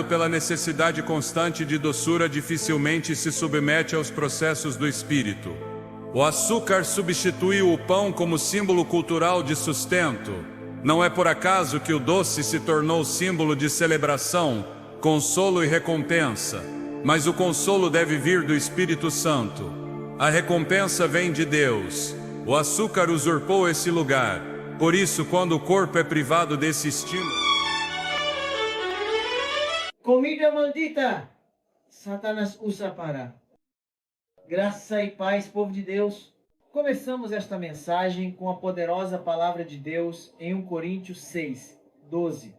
pela necessidade constante de doçura dificilmente se submete aos processos do espírito. O açúcar substituiu o pão como símbolo cultural de sustento. Não é por acaso que o doce se tornou símbolo de celebração, consolo e recompensa. Mas o consolo deve vir do Espírito Santo. A recompensa vem de Deus. O açúcar usurpou esse lugar. Por isso, quando o corpo é privado desse estímulo... Comida maldita! Satanás usa para. Graça e paz, povo de Deus. Começamos esta mensagem com a poderosa palavra de Deus em 1 Coríntios 6, 12.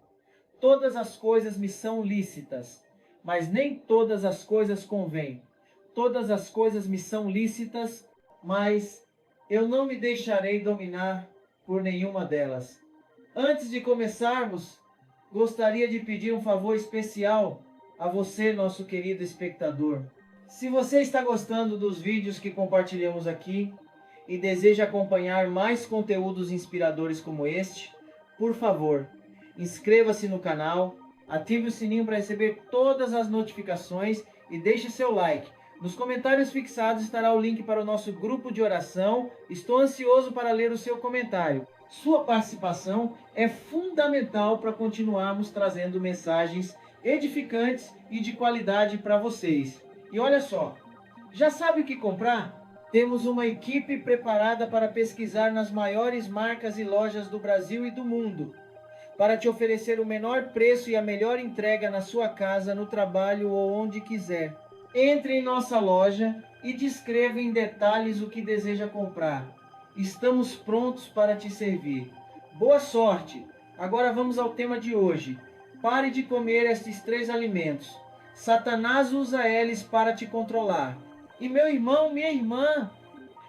Todas as coisas me são lícitas, mas nem todas as coisas convêm. Todas as coisas me são lícitas, mas eu não me deixarei dominar por nenhuma delas. Antes de começarmos, gostaria de pedir um favor especial a você, nosso querido espectador. Se você está gostando dos vídeos que compartilhamos aqui e deseja acompanhar mais conteúdos inspiradores como este, por favor, inscreva-se no canal, ative o sininho para receber todas as notificações e deixe seu like. Nos comentários fixados estará o link para o nosso grupo de oração. Estou ansioso para ler o seu comentário. Sua participação é fundamental para continuarmos trazendo mensagens edificantes e de qualidade para vocês. E olha só, já sabe o que comprar? Temos uma equipe preparada para pesquisar nas maiores marcas e lojas do Brasil e do mundo, para te oferecer o menor preço e a melhor entrega na sua casa, no trabalho ou onde quiser. Entre em nossa loja e descreva em detalhes o que deseja comprar. Estamos prontos para te servir. Boa sorte! Agora vamos ao tema de hoje. Pare de comer estes 3 alimentos. Satanás usa eles para te controlar. E meu irmão, minha irmã,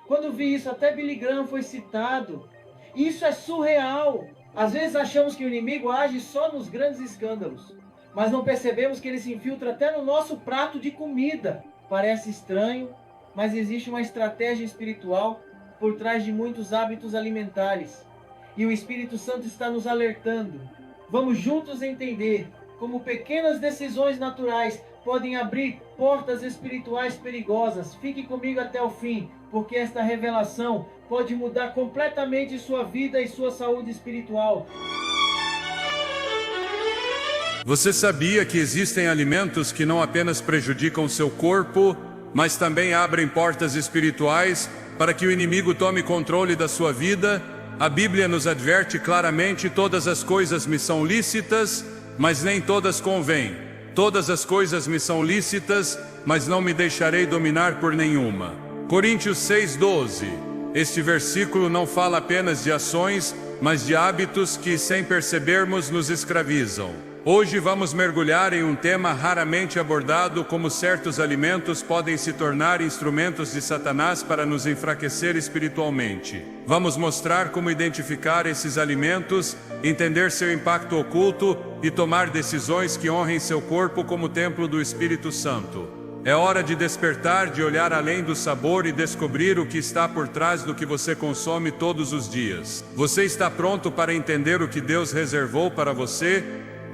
quando vi isso, até Billy Graham foi citado. Isso é surreal. Às vezes achamos que o inimigo age só nos grandes escândalos, mas não percebemos que ele se infiltra até no nosso prato de comida. Parece estranho, mas existe uma estratégia espiritual por trás de muitos hábitos alimentares. E o Espírito Santo está nos alertando. Vamos juntos entender como pequenas decisões naturais podem abrir portas espirituais perigosas. Fique comigo até o fim, porque esta revelação pode mudar completamente sua vida e sua saúde espiritual. Você sabia que existem alimentos que não apenas prejudicam seu corpo, mas também abrem portas espirituais para que o inimigo tome controle da sua vida? A Bíblia nos adverte claramente: todas as coisas me são lícitas, mas nem todas convêm. Todas as coisas me são lícitas, mas não me deixarei dominar por nenhuma. Coríntios 6:12. Este versículo não fala apenas de ações, mas de hábitos que, sem percebermos, nos escravizam. Hoje vamos mergulhar em um tema raramente abordado: como certos alimentos podem se tornar instrumentos de Satanás para nos enfraquecer espiritualmente. Vamos mostrar como identificar esses alimentos, entender seu impacto oculto e tomar decisões que honrem seu corpo como templo do Espírito Santo. É hora de despertar, de olhar além do sabor e descobrir o que está por trás do que você consome todos os dias. Você está pronto para entender o que Deus reservou para você?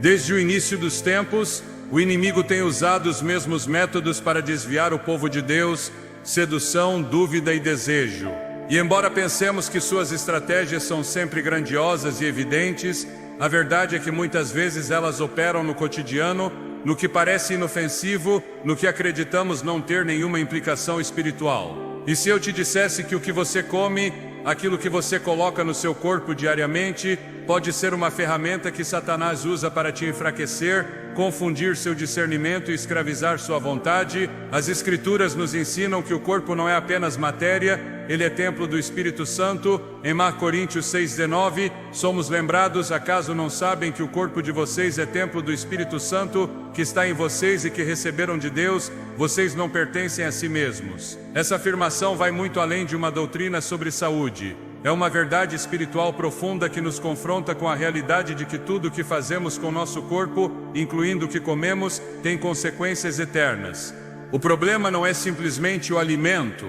Desde o início dos tempos, o inimigo tem usado os mesmos métodos para desviar o povo de Deus: sedução, dúvida e desejo. E embora pensemos que suas estratégias são sempre grandiosas e evidentes, a verdade é que muitas vezes elas operam no cotidiano, no que parece inofensivo, no que acreditamos não ter nenhuma implicação espiritual. E se eu te dissesse que o que você come, aquilo que você coloca no seu corpo diariamente, pode ser uma ferramenta que Satanás usa para te enfraquecer, confundir seu discernimento e escravizar sua vontade? As Escrituras nos ensinam que o corpo não é apenas matéria, ele é templo do Espírito Santo. Em 1 Coríntios 6:19, somos lembrados: acaso não sabem que o corpo de vocês é templo do Espírito Santo, que está em vocês e que receberam de Deus? Vocês não pertencem a si mesmos. Essa afirmação vai muito além de uma doutrina sobre saúde. É uma verdade espiritual profunda que nos confronta com a realidade de que tudo o que fazemos com nosso corpo, incluindo o que comemos, tem consequências eternas. O problema não é simplesmente o alimento,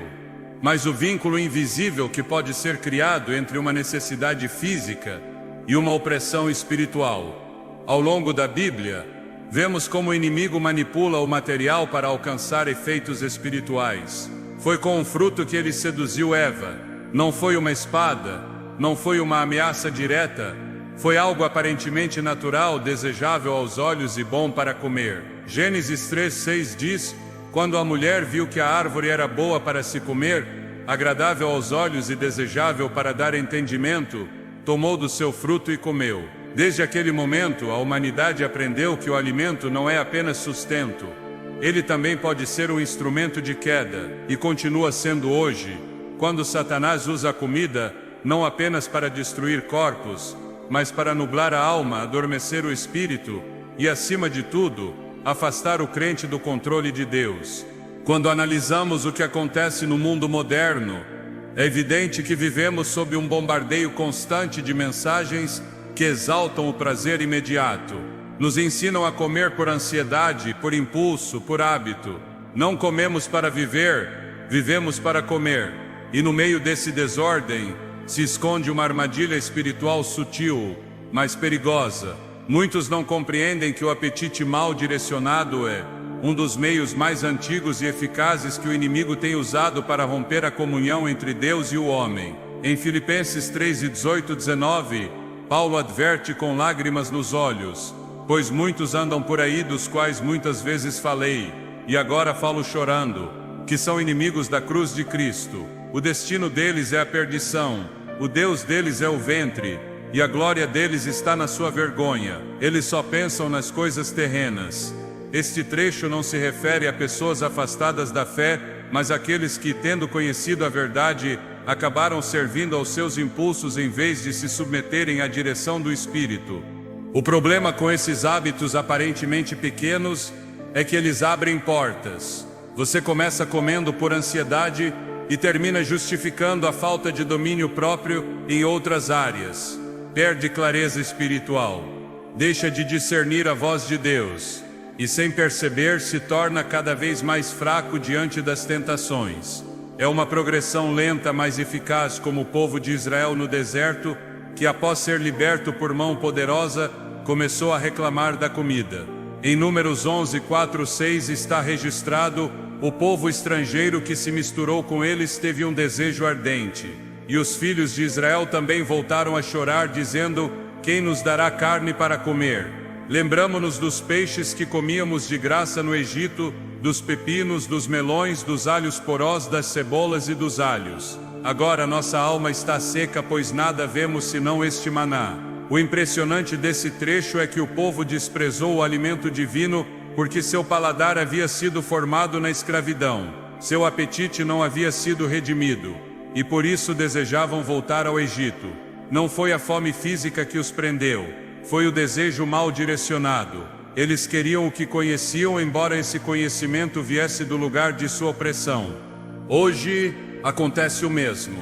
mas o vínculo invisível que pode ser criado entre uma necessidade física e uma opressão espiritual. Ao longo da Bíblia, Vemos como o inimigo manipula o material para alcançar efeitos espirituais. Foi com um fruto que ele seduziu Eva. Não foi uma espada, não foi uma ameaça direta, foi algo aparentemente natural, desejável aos olhos e bom para comer. Gênesis 3:6 diz: quando a mulher viu que a árvore era boa para se comer, agradável aos olhos e desejável para dar entendimento, tomou do seu fruto e comeu. Desde aquele momento, a humanidade aprendeu que o alimento não é apenas sustento. Ele também pode ser um instrumento de queda, e continua sendo hoje, quando Satanás usa a comida, não apenas para destruir corpos, mas para nublar a alma, adormecer o espírito, e acima de tudo, afastar o crente do controle de Deus. Quando analisamos o que acontece no mundo moderno, é evidente que vivemos sob um bombardeio constante de mensagens que exaltam o prazer imediato. Nos ensinam a comer por ansiedade, por impulso, por hábito. Não comemos para viver, vivemos para comer. E no meio desse desordem, se esconde uma armadilha espiritual sutil, mas perigosa. Muitos não compreendem que o apetite mal direcionado é um dos meios mais antigos e eficazes que o inimigo tem usado para romper a comunhão entre Deus e o homem. Em Filipenses 3:18-19, Paulo adverte com lágrimas nos olhos: pois muitos andam por aí, dos quais muitas vezes falei, e agora falo chorando, que são inimigos da cruz de Cristo. O destino deles é a perdição, o Deus deles é o ventre, e a glória deles está na sua vergonha. Eles só pensam nas coisas terrenas. Este trecho não se refere a pessoas afastadas da fé, mas àqueles que, tendo conhecido a verdade, acabaram servindo aos seus impulsos em vez de se submeterem à direção do Espírito. O problema com esses hábitos aparentemente pequenos é que eles abrem portas. Você começa comendo por ansiedade e termina justificando a falta de domínio próprio em outras áreas. Perde clareza espiritual, deixa de discernir a voz de Deus, e sem perceber se torna cada vez mais fraco diante das tentações. É uma progressão lenta, mas eficaz, como o povo de Israel no deserto, que após ser liberto por mão poderosa, começou a reclamar da comida. Em Números 11:4-6 está registrado: o povo estrangeiro que se misturou com eles teve um desejo ardente. E os filhos de Israel também voltaram a chorar, dizendo: quem nos dará carne para comer? Lembramo-nos dos peixes que comíamos de graça no Egito, dos pepinos, dos melões, dos alhos porós, das cebolas e dos alhos. Agora nossa alma está seca, pois nada vemos senão este maná. O impressionante desse trecho é que o povo desprezou o alimento divino, porque seu paladar havia sido formado na escravidão. Seu apetite não havia sido redimido, e por isso desejavam voltar ao Egito. Não foi a fome física que os prendeu, foi o desejo mal direcionado. Eles queriam o que conheciam, embora esse conhecimento viesse do lugar de sua opressão. Hoje acontece o mesmo.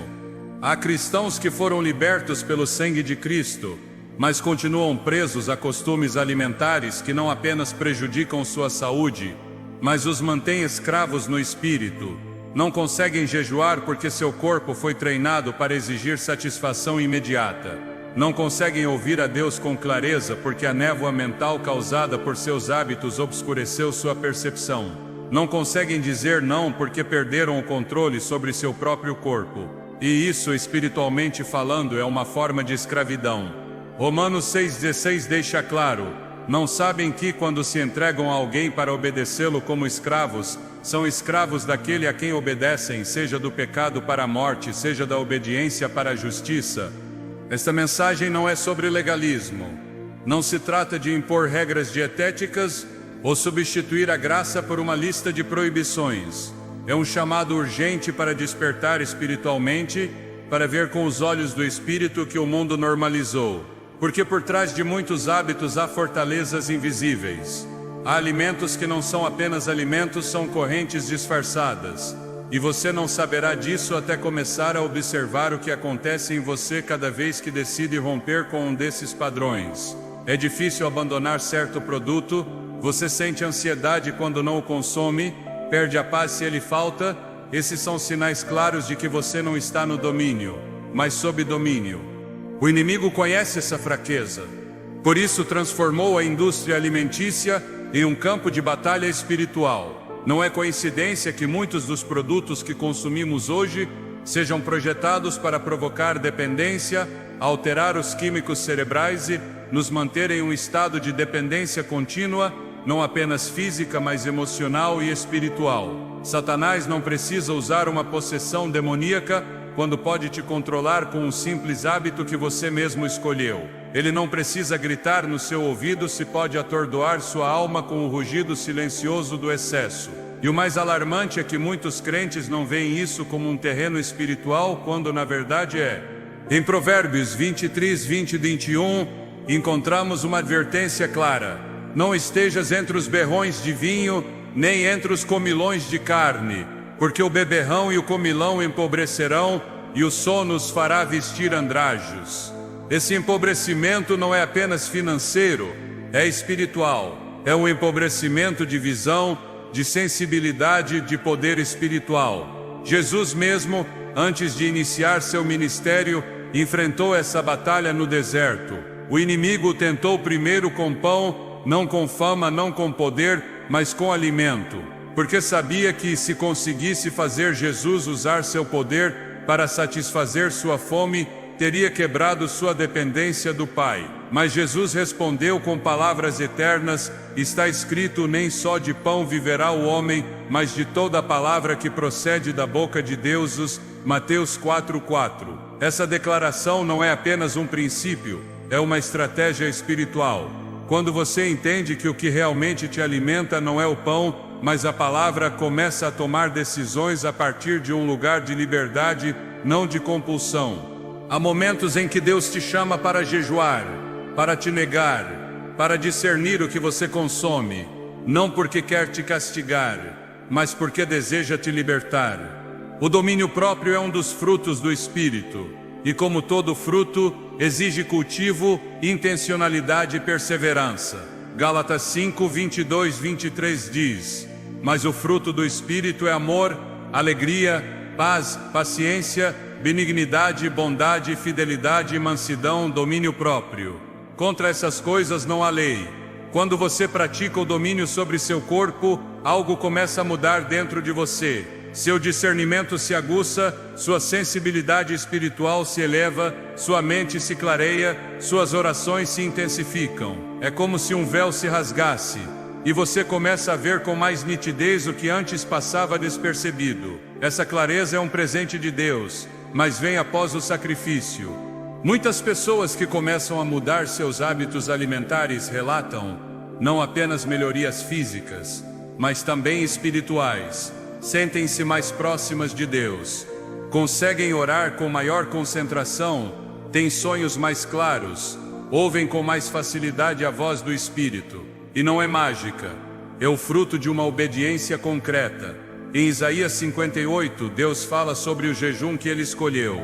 Há cristãos que foram libertos pelo sangue de Cristo, mas continuam presos a costumes alimentares que não apenas prejudicam sua saúde, mas os mantêm escravos no espírito. Não conseguem jejuar porque seu corpo foi treinado para exigir satisfação imediata. Não conseguem ouvir a Deus com clareza porque a névoa mental causada por seus hábitos obscureceu sua percepção. Não conseguem dizer não porque perderam o controle sobre seu próprio corpo. E isso, espiritualmente falando, é uma forma de escravidão. Romanos 6,16 deixa claro: não sabem que, quando se entregam a alguém para obedecê-lo como escravos, são escravos daquele a quem obedecem, seja do pecado para a morte, seja da obediência para a justiça. Esta mensagem não é sobre legalismo. Não se trata de impor regras dietéticas ou substituir a graça por uma lista de proibições. É um chamado urgente para despertar espiritualmente, para ver com os olhos do Espírito que o mundo normalizou. Porque por trás de muitos hábitos há fortalezas invisíveis. Há alimentos que não são apenas alimentos, são correntes disfarçadas. E você não saberá disso até começar a observar o que acontece em você cada vez que decide romper com um desses padrões. É difícil abandonar certo produto, você sente ansiedade quando não o consome, perde a paz se ele falta. Esses são sinais claros de que você não está no domínio, mas sob domínio. O inimigo conhece essa fraqueza. Por isso transformou a indústria alimentícia em um campo de batalha espiritual. Não é coincidência que muitos dos produtos que consumimos hoje sejam projetados para provocar dependência, alterar os químicos cerebrais e nos manter em um estado de dependência contínua, não apenas física, mas emocional e espiritual. Satanás não precisa usar uma possessão demoníaca quando pode te controlar com um simples hábito que você mesmo escolheu. Ele não precisa gritar no seu ouvido se pode atordoar sua alma com o rugido silencioso do excesso. E o mais alarmante é que muitos crentes não veem isso como um terreno espiritual, quando na verdade é. Em Provérbios 23, 20 e 21, encontramos uma advertência clara: não estejas entre os berrões de vinho, nem entre os comilões de carne, porque o beberrão e o comilão empobrecerão, e o sono os fará vestir andrajos. Esse empobrecimento não é apenas financeiro, é espiritual. É um empobrecimento de visão, de sensibilidade, de poder espiritual. Jesus mesmo, antes de iniciar seu ministério, enfrentou essa batalha no deserto. O inimigo o tentou primeiro com pão, não com fama, não com poder, mas com alimento, porque sabia que se conseguisse fazer Jesus usar seu poder para satisfazer sua fome, teria quebrado sua dependência do Pai. Mas Jesus respondeu com palavras eternas: está escrito, nem só de pão viverá o homem, mas de toda a palavra que procede da boca de Deus. Mateus 4:4. Essa declaração não é apenas um princípio, é uma estratégia espiritual. Quando você entende que o que realmente te alimenta não é o pão, mas a palavra, começa a tomar decisões a partir de um lugar de liberdade, não de compulsão. Há momentos em que Deus te chama para jejuar, para te negar, para discernir o que você consome, não porque quer te castigar, mas porque deseja te libertar. O domínio próprio é um dos frutos do Espírito, e como todo fruto, exige cultivo, intencionalidade e perseverança. Gálatas 5, 22, 23 diz: mas o fruto do Espírito é amor, alegria, paz, paciência, benignidade, bondade, fidelidade, mansidão, domínio próprio. Contra essas coisas não há lei. Quando você pratica o domínio sobre seu corpo, algo começa a mudar dentro de você. Seu discernimento se aguça, sua sensibilidade espiritual se eleva, sua mente se clareia, suas orações se intensificam. É como se um véu se rasgasse, e você começa a ver com mais nitidez o que antes passava despercebido. Essa clareza é um presente de Deus, mas vem após o sacrifício. Muitas pessoas que começam a mudar seus hábitos alimentares relatam não apenas melhorias físicas, mas também espirituais. Sentem-se mais próximas de Deus, conseguem orar com maior concentração, têm sonhos mais claros, ouvem com mais facilidade a voz do Espírito. E não é mágica, é o fruto de uma obediência concreta. Em Isaías 58, Deus fala sobre o jejum que ele escolheu.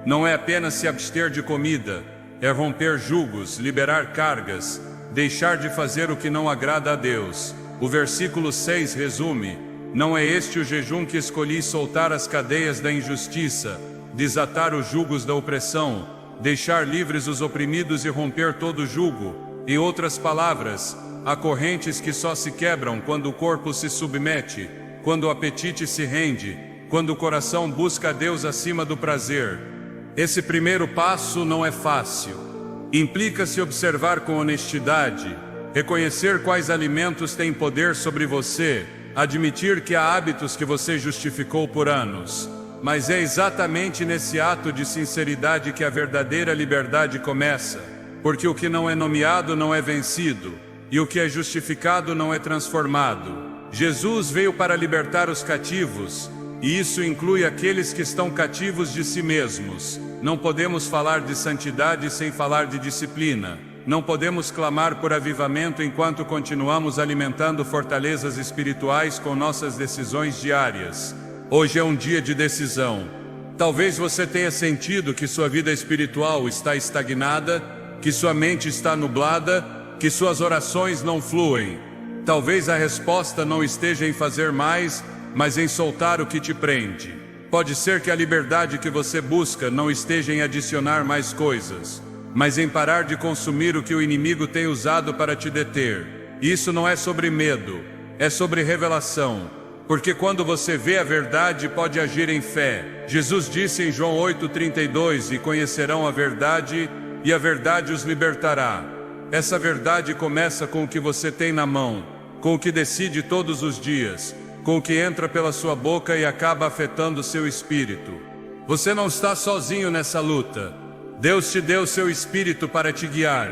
Não é apenas se abster de comida, é romper jugos, liberar cargas, deixar de fazer o que não agrada a Deus. O versículo 6 resume: não é este o jejum que escolhi, soltar as cadeias da injustiça, desatar os jugos da opressão, deixar livres os oprimidos e romper todo jugo. Em outras palavras, há correntes que só se quebram quando o corpo se submete, quando o apetite se rende, quando o coração busca a Deus acima do prazer. Esse primeiro passo não é fácil. Implica-se observar com honestidade, reconhecer quais alimentos têm poder sobre você, admitir que há hábitos que você justificou por anos. Mas é exatamente nesse ato de sinceridade que a verdadeira liberdade começa, porque o que não é nomeado não é vencido, e o que é justificado não é transformado. Jesus veio para libertar os cativos, e isso inclui aqueles que estão cativos de si mesmos. Não podemos falar de santidade sem falar de disciplina. Não podemos clamar por avivamento enquanto continuamos alimentando fortalezas espirituais com nossas decisões diárias. Hoje é um dia de decisão. Talvez você tenha sentido que sua vida espiritual está estagnada, que sua mente está nublada, que suas orações não fluem. Talvez a resposta não esteja em fazer mais, mas em soltar o que te prende. Pode ser que a liberdade que você busca não esteja em adicionar mais coisas, mas em parar de consumir o que o inimigo tem usado para te deter. E isso não é sobre medo, é sobre revelação. Porque quando você vê a verdade, pode agir em fé. Jesus disse em João 8,32: e conhecerão a verdade, e a verdade os libertará. Essa verdade começa com o que você tem na mão, com o que decide todos os dias, com o que entra pela sua boca e acaba afetando seu espírito. Você não está sozinho nessa luta. Deus te deu seu espírito para te guiar.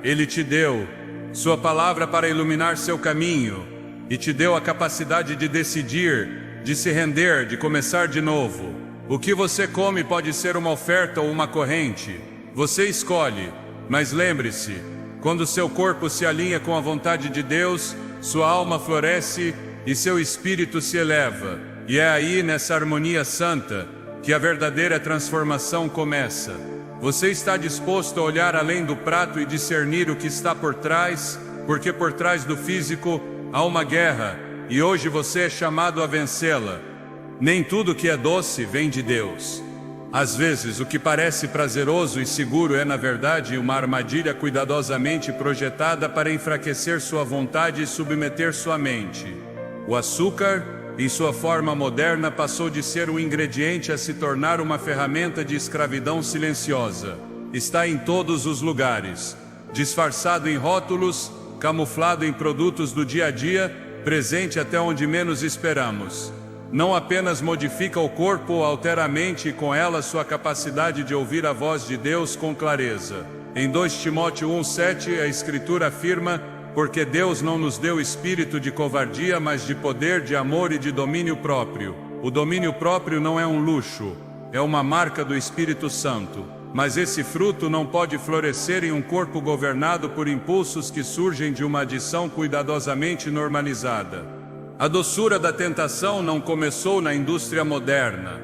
Ele te deu sua palavra para iluminar seu caminho, e te deu a capacidade de decidir, de se render, de começar de novo. O que você come pode ser uma oferta ou uma corrente. Você escolhe, mas lembre-se, quando seu corpo se alinha com a vontade de Deus, sua alma floresce e seu espírito se eleva. E é aí, nessa harmonia santa, que a verdadeira transformação começa. Você está disposto a olhar além do prato e discernir o que está por trás, porque por trás do físico há uma guerra, e hoje você é chamado a vencê-la. Nem tudo que é doce vem de Deus. Às vezes, o que parece prazeroso e seguro é, na verdade, uma armadilha cuidadosamente projetada para enfraquecer sua vontade e submeter sua mente. O açúcar, em sua forma moderna, passou de ser um ingrediente a se tornar uma ferramenta de escravidão silenciosa. Está em todos os lugares, disfarçado em rótulos, camuflado em produtos do dia a dia, presente até onde menos esperamos. Não apenas modifica o corpo ou altera a mente e com ela sua capacidade de ouvir a voz de Deus com clareza. Em 2 Timóteo 1,7 a Escritura afirma: porque Deus não nos deu espírito de covardia, mas de poder, de amor e de domínio próprio. O domínio próprio não é um luxo, é uma marca do Espírito Santo. Mas esse fruto não pode florescer em um corpo governado por impulsos que surgem de uma adição cuidadosamente normalizada. A doçura da tentação não começou na indústria moderna.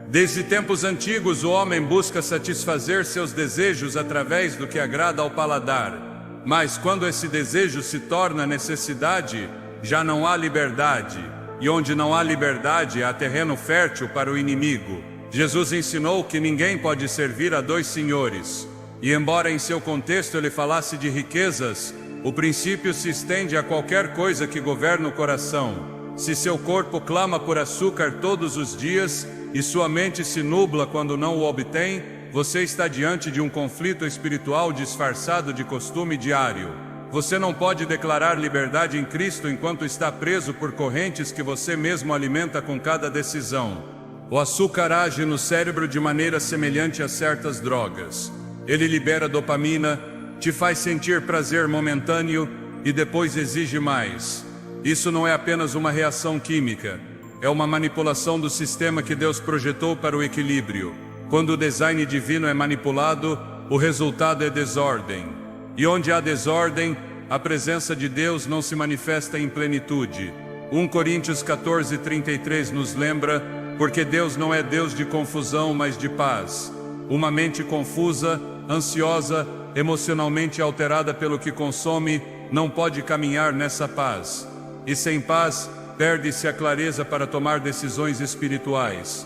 Desde tempos antigos, o homem busca satisfazer seus desejos através do que agrada ao paladar. Mas quando esse desejo se torna necessidade, já não há liberdade. E onde não há liberdade, há terreno fértil para o inimigo. Jesus ensinou que ninguém pode servir a 2 senhores. E embora em seu contexto ele falasse de riquezas, o princípio se estende a qualquer coisa que governa o coração. Se seu corpo clama por açúcar todos os dias, e sua mente se nubla quando não o obtém, você está diante de um conflito espiritual disfarçado de costume diário. Você não pode declarar liberdade em Cristo enquanto está preso por correntes que você mesmo alimenta com cada decisão. O açúcar age no cérebro de maneira semelhante a certas drogas. Ele libera dopamina, te faz sentir prazer momentâneo e depois exige mais. Isso não é apenas uma reação química, é uma manipulação do sistema que Deus projetou para o equilíbrio. Quando o design divino é manipulado, o resultado é desordem. E onde há desordem, a presença de Deus não se manifesta em plenitude. 1 Coríntios 14:33 nos lembra: porque Deus não é Deus de confusão, mas de paz. Uma mente confusa, ansiosa, emocionalmente alterada pelo que consome, não pode caminhar nessa paz. E sem paz, perde-se a clareza para tomar decisões espirituais.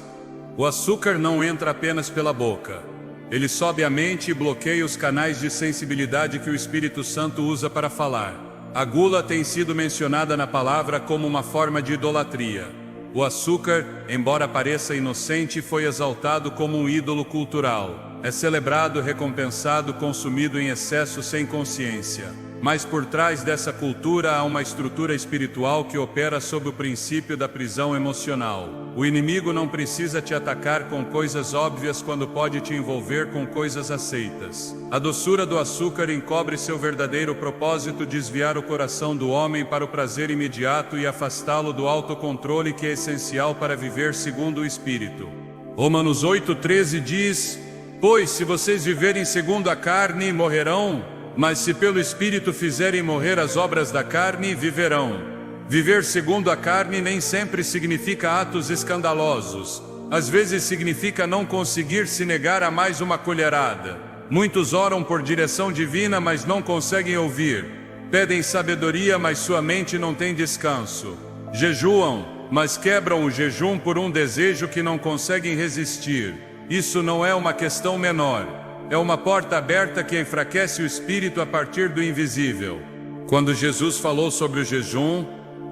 O açúcar não entra apenas pela boca. Ele sobe a mente e bloqueia os canais de sensibilidade que o Espírito Santo usa para falar. A gula tem sido mencionada na palavra como uma forma de idolatria. O açúcar, embora pareça inocente, foi exaltado como um ídolo cultural. É celebrado, recompensado, consumido em excesso sem consciência. Mas por trás dessa cultura há uma estrutura espiritual que opera sob o princípio da prisão emocional. O inimigo não precisa te atacar com coisas óbvias quando pode te envolver com coisas aceitas. A doçura do açúcar encobre seu verdadeiro propósito: desviar o coração do homem para o prazer imediato e afastá-lo do autocontrole que é essencial para viver segundo o Espírito. Romanos 8:13 diz: pois se vocês viverem segundo a carne, morrerão. Mas se pelo Espírito fizerem morrer as obras da carne, viverão. Viver segundo a carne nem sempre significa atos escandalosos. Às vezes significa não conseguir se negar a mais uma colherada. Muitos oram por direção divina, mas não conseguem ouvir. Pedem sabedoria, mas sua mente não tem descanso. Jejuam, mas quebram o jejum por um desejo que não conseguem resistir. Isso não é uma questão menor. É uma porta aberta que enfraquece o espírito a partir do invisível. Quando Jesus falou sobre o jejum,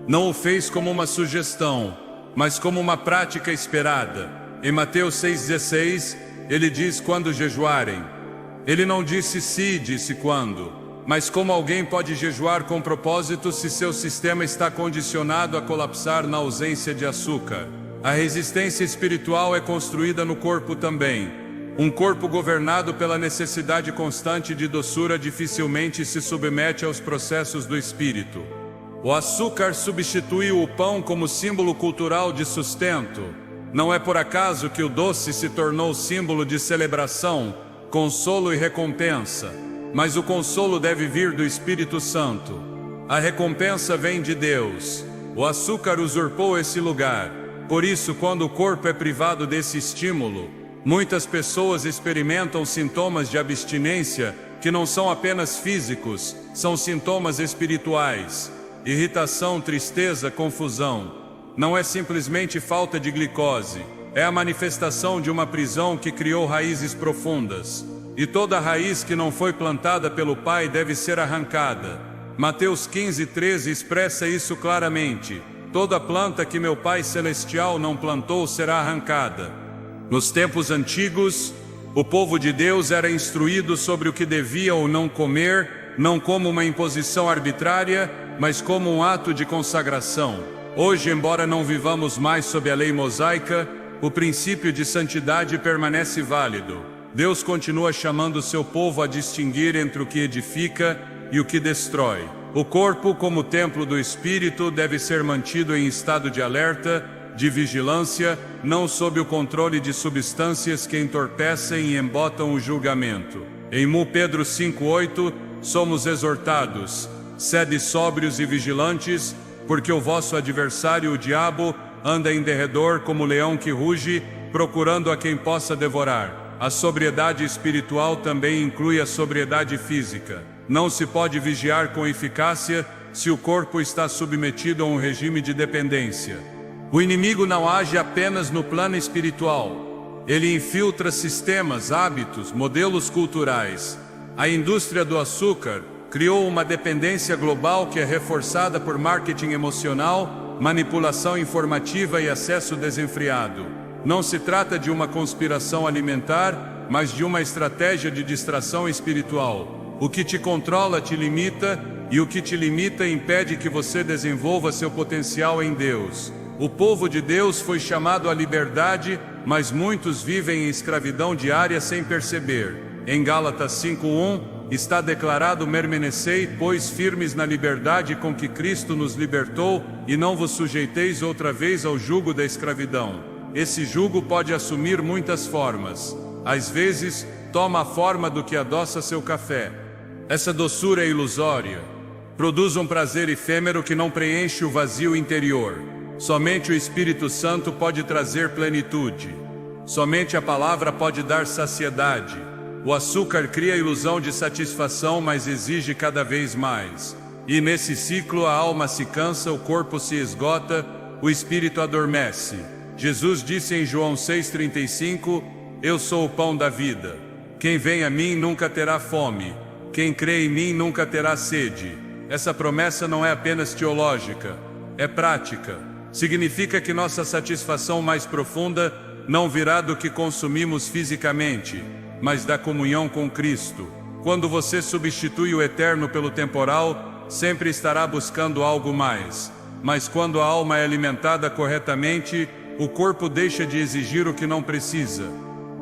não o fez como uma sugestão, mas como uma prática esperada. Em Mateus 6,16, ele diz quando jejuarem. Ele não disse se, disse quando. Mas como alguém pode jejuar com propósito se seu sistema está condicionado a colapsar na ausência de açúcar? A resistência espiritual é construída no corpo também. Um corpo governado pela necessidade constante de doçura dificilmente se submete aos processos do espírito. O açúcar substituiu o pão como símbolo cultural de sustento. Não é por acaso que o doce se tornou símbolo de celebração, consolo e recompensa. Mas o consolo deve vir do Espírito Santo. A recompensa vem de Deus. O açúcar usurpou esse lugar. Por isso, quando o corpo é privado desse estímulo, muitas pessoas experimentam sintomas de abstinência que não são apenas físicos, são sintomas espirituais. Irritação, tristeza, confusão. Não é simplesmente falta de glicose. É a manifestação de uma prisão que criou raízes profundas. E toda raiz que não foi plantada pelo Pai deve ser arrancada. Mateus 15:13 expressa isso claramente. Toda planta que meu Pai Celestial não plantou será arrancada. Nos tempos antigos, o povo de Deus era instruído sobre o que devia ou não comer, não como uma imposição arbitrária, mas como um ato de consagração. Hoje, embora não vivamos mais sob a lei mosaica, o princípio de santidade permanece válido. Deus continua chamando seu povo a distinguir entre o que edifica e o que destrói. O corpo, como templo do Espírito, deve ser mantido em estado de alerta, de vigilância, não sob o controle de substâncias que entorpecem e embotam o julgamento. Em 1 Pedro 5:8, somos exortados: sede sóbrios e vigilantes, porque o vosso adversário, o diabo, anda em derredor como leão que ruge, procurando a quem possa devorar. A sobriedade espiritual também inclui a sobriedade física. Não se pode vigiar com eficácia se o corpo está submetido a um regime de dependência. O inimigo não age apenas no plano espiritual. Ele infiltra sistemas, hábitos, modelos culturais. A indústria do açúcar criou uma dependência global que é reforçada por marketing emocional, manipulação informativa e acesso desenfreado. Não se trata de uma conspiração alimentar, mas de uma estratégia de distração espiritual. O que te controla te limita, e o que te limita impede que você desenvolva seu potencial em Deus. O povo de Deus foi chamado à liberdade, mas muitos vivem em escravidão diária sem perceber. Em Gálatas 5:1, está declarado: permanecei, pois, firmes na liberdade com que Cristo nos libertou, e não vos sujeiteis outra vez ao jugo da escravidão. Esse jugo pode assumir muitas formas. Às vezes, toma a forma do que adoça seu café. Essa doçura é ilusória. Produz um prazer efêmero que não preenche o vazio interior. Somente o Espírito Santo pode trazer plenitude. Somente a palavra pode dar saciedade. O açúcar cria a ilusão de satisfação, mas exige cada vez mais. E nesse ciclo a alma se cansa, o corpo se esgota, o espírito adormece. Jesus disse em João 6,35: eu sou o pão da vida. Quem vem a mim nunca terá fome. Quem crê em mim nunca terá sede. Essa promessa não é apenas teológica, é prática. Significa que nossa satisfação mais profunda não virá do que consumimos fisicamente, mas da comunhão com Cristo. Quando você substitui o eterno pelo temporal, sempre estará buscando algo mais. Mas quando a alma é alimentada corretamente, o corpo deixa de exigir o que não precisa.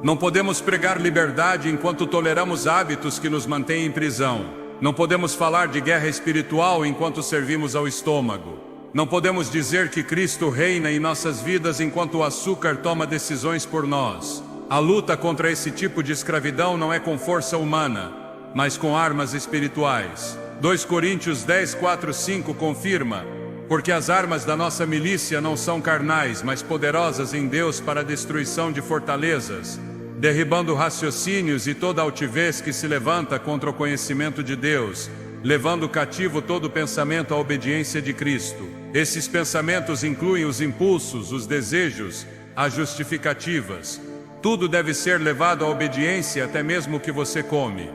Não podemos pregar liberdade enquanto toleramos hábitos que nos mantêm em prisão. Não podemos falar de guerra espiritual enquanto servimos ao estômago. Não podemos dizer que Cristo reina em nossas vidas enquanto o açúcar toma decisões por nós. A luta contra esse tipo de escravidão não é com força humana, mas com armas espirituais. 2 Coríntios 10:4-5 confirma: porque as armas da nossa milícia não são carnais, mas poderosas em Deus para a destruição de fortalezas, derribando raciocínios e toda altivez que se levanta contra o conhecimento de Deus, levando cativo todo pensamento à obediência de Cristo. Esses pensamentos incluem os impulsos, os desejos, as justificativas. Tudo deve ser levado à obediência, até mesmo o que você come.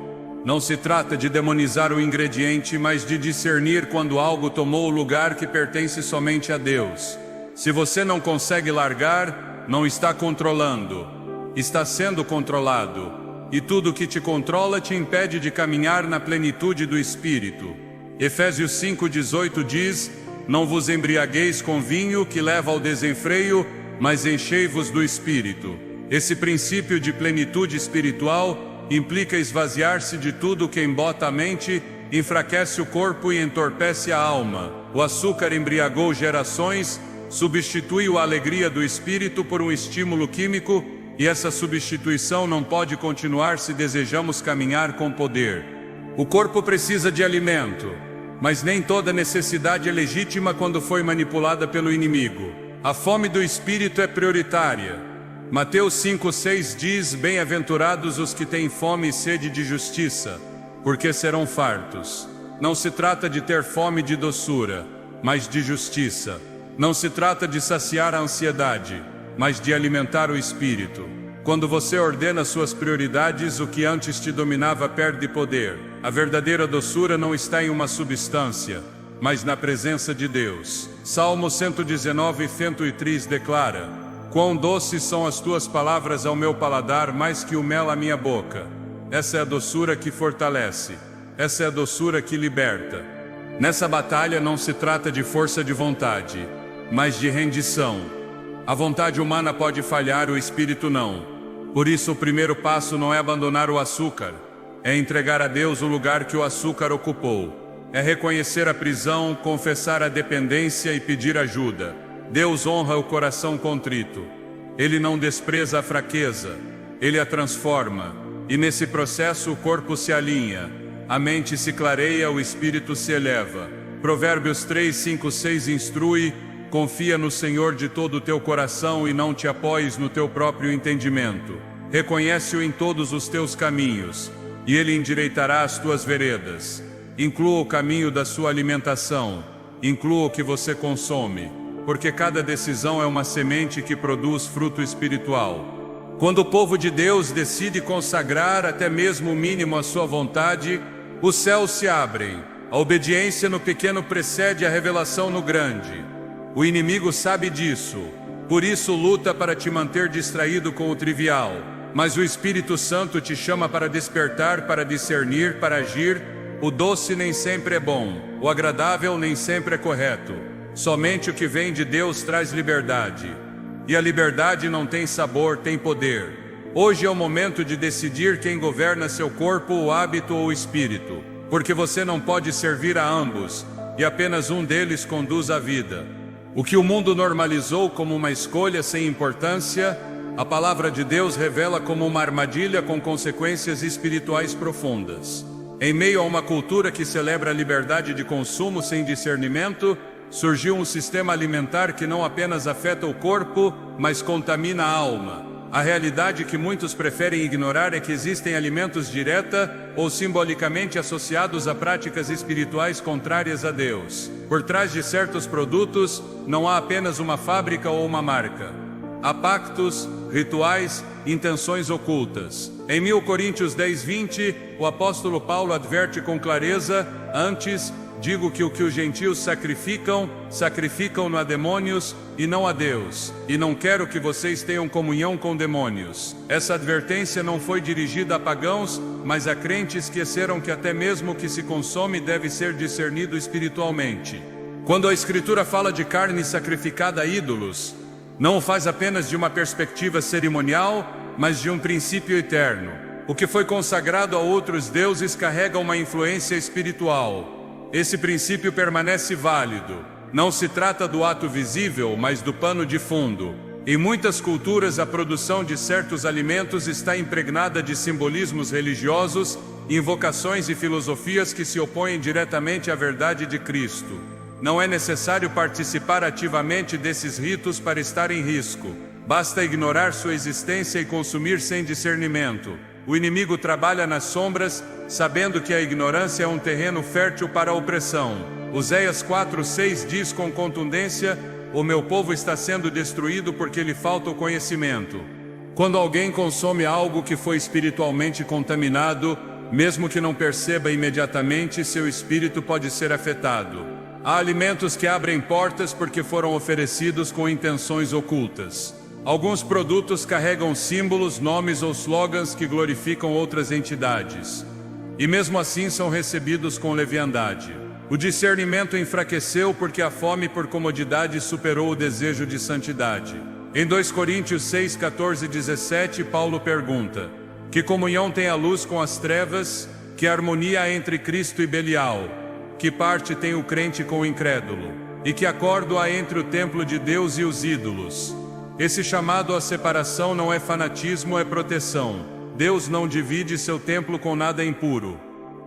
Não se trata de demonizar o ingrediente, mas de discernir quando algo tomou o lugar que pertence somente a Deus. Se você não consegue largar, não está controlando, está sendo controlado. E tudo que te controla te impede de caminhar na plenitude do Espírito. Efésios 5,18 diz: não vos embriagueis com vinho que leva ao desenfreio, mas enchei-vos do Espírito. Esse princípio de plenitude espiritual implica esvaziar-se de tudo que embota a mente, enfraquece o corpo e entorpece a alma. O açúcar embriagou gerações, substituiu a alegria do espírito por um estímulo químico, e essa substituição não pode continuar se desejamos caminhar com poder. O corpo precisa de alimento, mas nem toda necessidade é legítima quando foi manipulada pelo inimigo. A fome do espírito é prioritária. Mateus 5,6 diz: bem-aventurados os que têm fome e sede de justiça, porque serão fartos. Não se trata de ter fome de doçura, mas de justiça. Não se trata de saciar a ansiedade, mas de alimentar o espírito. Quando você ordena suas prioridades, o que antes te dominava perde poder. A verdadeira doçura não está em uma substância, mas na presença de Deus. Salmo 119:103 declara: quão doces são as tuas palavras ao meu paladar, mais que o mel à minha boca. Essa é a doçura que fortalece. Essa é a doçura que liberta. Nessa batalha não se trata de força de vontade, mas de rendição. A vontade humana pode falhar, o espírito não. Por isso o primeiro passo não é abandonar o açúcar, é entregar a Deus o lugar que o açúcar ocupou. É reconhecer a prisão, confessar a dependência e pedir ajuda. Deus honra o coração contrito. Ele não despreza a fraqueza, Ele a transforma. E nesse processo o corpo se alinha, a mente se clareia, o espírito se eleva. Provérbios 3:5-6 instrui: confia no Senhor de todo o teu coração e não te apoies no teu próprio entendimento. Reconhece-o em todos os teus caminhos, e Ele endireitará as tuas veredas. Inclua o caminho da sua alimentação, inclua o que você consome, porque cada decisão é uma semente que produz fruto espiritual. Quando o povo de Deus decide consagrar até mesmo o mínimo à sua vontade, os céus se abrem. A obediência no pequeno precede a revelação no grande. O inimigo sabe disso, por isso luta para te manter distraído com o trivial. Mas o Espírito Santo te chama para despertar, para discernir, para agir. O doce nem sempre é bom, o agradável nem sempre é correto. Somente o que vem de Deus traz liberdade. E a liberdade não tem sabor, tem poder. Hoje é o momento de decidir quem governa seu corpo, o hábito ou o espírito. Porque você não pode servir a ambos, e apenas um deles conduz à vida. O que o mundo normalizou como uma escolha sem importância, a palavra de Deus revela como uma armadilha com consequências espirituais profundas. Em meio a uma cultura que celebra a liberdade de consumo sem discernimento, surgiu um sistema alimentar que não apenas afeta o corpo, mas contamina a alma. A realidade que muitos preferem ignorar é que existem alimentos direta ou simbolicamente associados a práticas espirituais contrárias a Deus. Por trás de certos produtos, não há apenas uma fábrica ou uma marca. Há pactos, rituais, intenções ocultas. Em 1 Coríntios 10:20, o apóstolo Paulo adverte com clareza: antes, digo que o que os gentios sacrificam a demônios e não a Deus. E não quero que vocês tenham comunhão com demônios. Essa advertência não foi dirigida a pagãos, mas a crentes que esqueceram que até mesmo o que se consome deve ser discernido espiritualmente. Quando a Escritura fala de carne sacrificada a ídolos, não o faz apenas de uma perspectiva cerimonial, mas de um princípio eterno. O que foi consagrado a outros deuses carrega uma influência espiritual. Esse princípio permanece válido. Não se trata do ato visível, mas do pano de fundo. Em muitas culturas, a produção de certos alimentos está impregnada de simbolismos religiosos, invocações e filosofias que se opõem diretamente à verdade de Cristo. Não é necessário participar ativamente desses ritos para estar em risco. Basta ignorar sua existência e consumir sem discernimento. O inimigo trabalha nas sombras, sabendo que a ignorância é um terreno fértil para a opressão. Oséias 4:6 diz com contundência: o meu povo está sendo destruído porque lhe falta o conhecimento. Quando alguém consome algo que foi espiritualmente contaminado, mesmo que não perceba imediatamente, seu espírito pode ser afetado. Há alimentos que abrem portas porque foram oferecidos com intenções ocultas. Alguns produtos carregam símbolos, nomes ou slogans que glorificam outras entidades. E mesmo assim são recebidos com leviandade. O discernimento enfraqueceu porque a fome por comodidade superou o desejo de santidade. Em 2 Coríntios 6, 14 e 17, Paulo pergunta: que comunhão tem a luz com as trevas? Que harmonia há entre Cristo e Belial? Que parte tem o crente com o incrédulo? E que acordo há entre o templo de Deus e os ídolos? Esse chamado à separação não é fanatismo, é proteção. Deus não divide seu templo com nada impuro.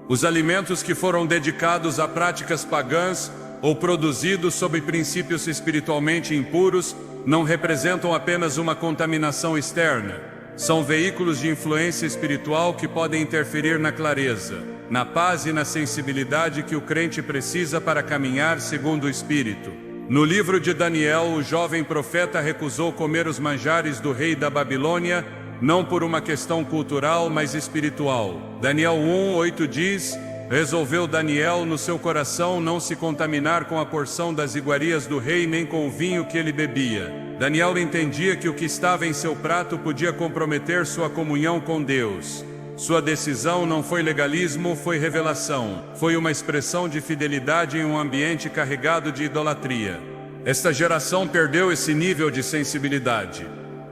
Os alimentos que foram dedicados a práticas pagãs ou produzidos sob princípios espiritualmente impuros não representam apenas uma contaminação externa. São veículos de influência espiritual que podem interferir na clareza, na paz e na sensibilidade que o crente precisa para caminhar segundo o Espírito. No livro de Daniel, o jovem profeta recusou comer os manjares do rei da Babilônia, não por uma questão cultural, mas espiritual. Daniel 1:8 diz: resolveu Daniel no seu coração não se contaminar com a porção das iguarias do rei, nem com o vinho que ele bebia. Daniel entendia que o que estava em seu prato podia comprometer sua comunhão com Deus. Sua decisão não foi legalismo, foi revelação. Foi uma expressão de fidelidade em um ambiente carregado de idolatria. Esta geração perdeu esse nível de sensibilidade.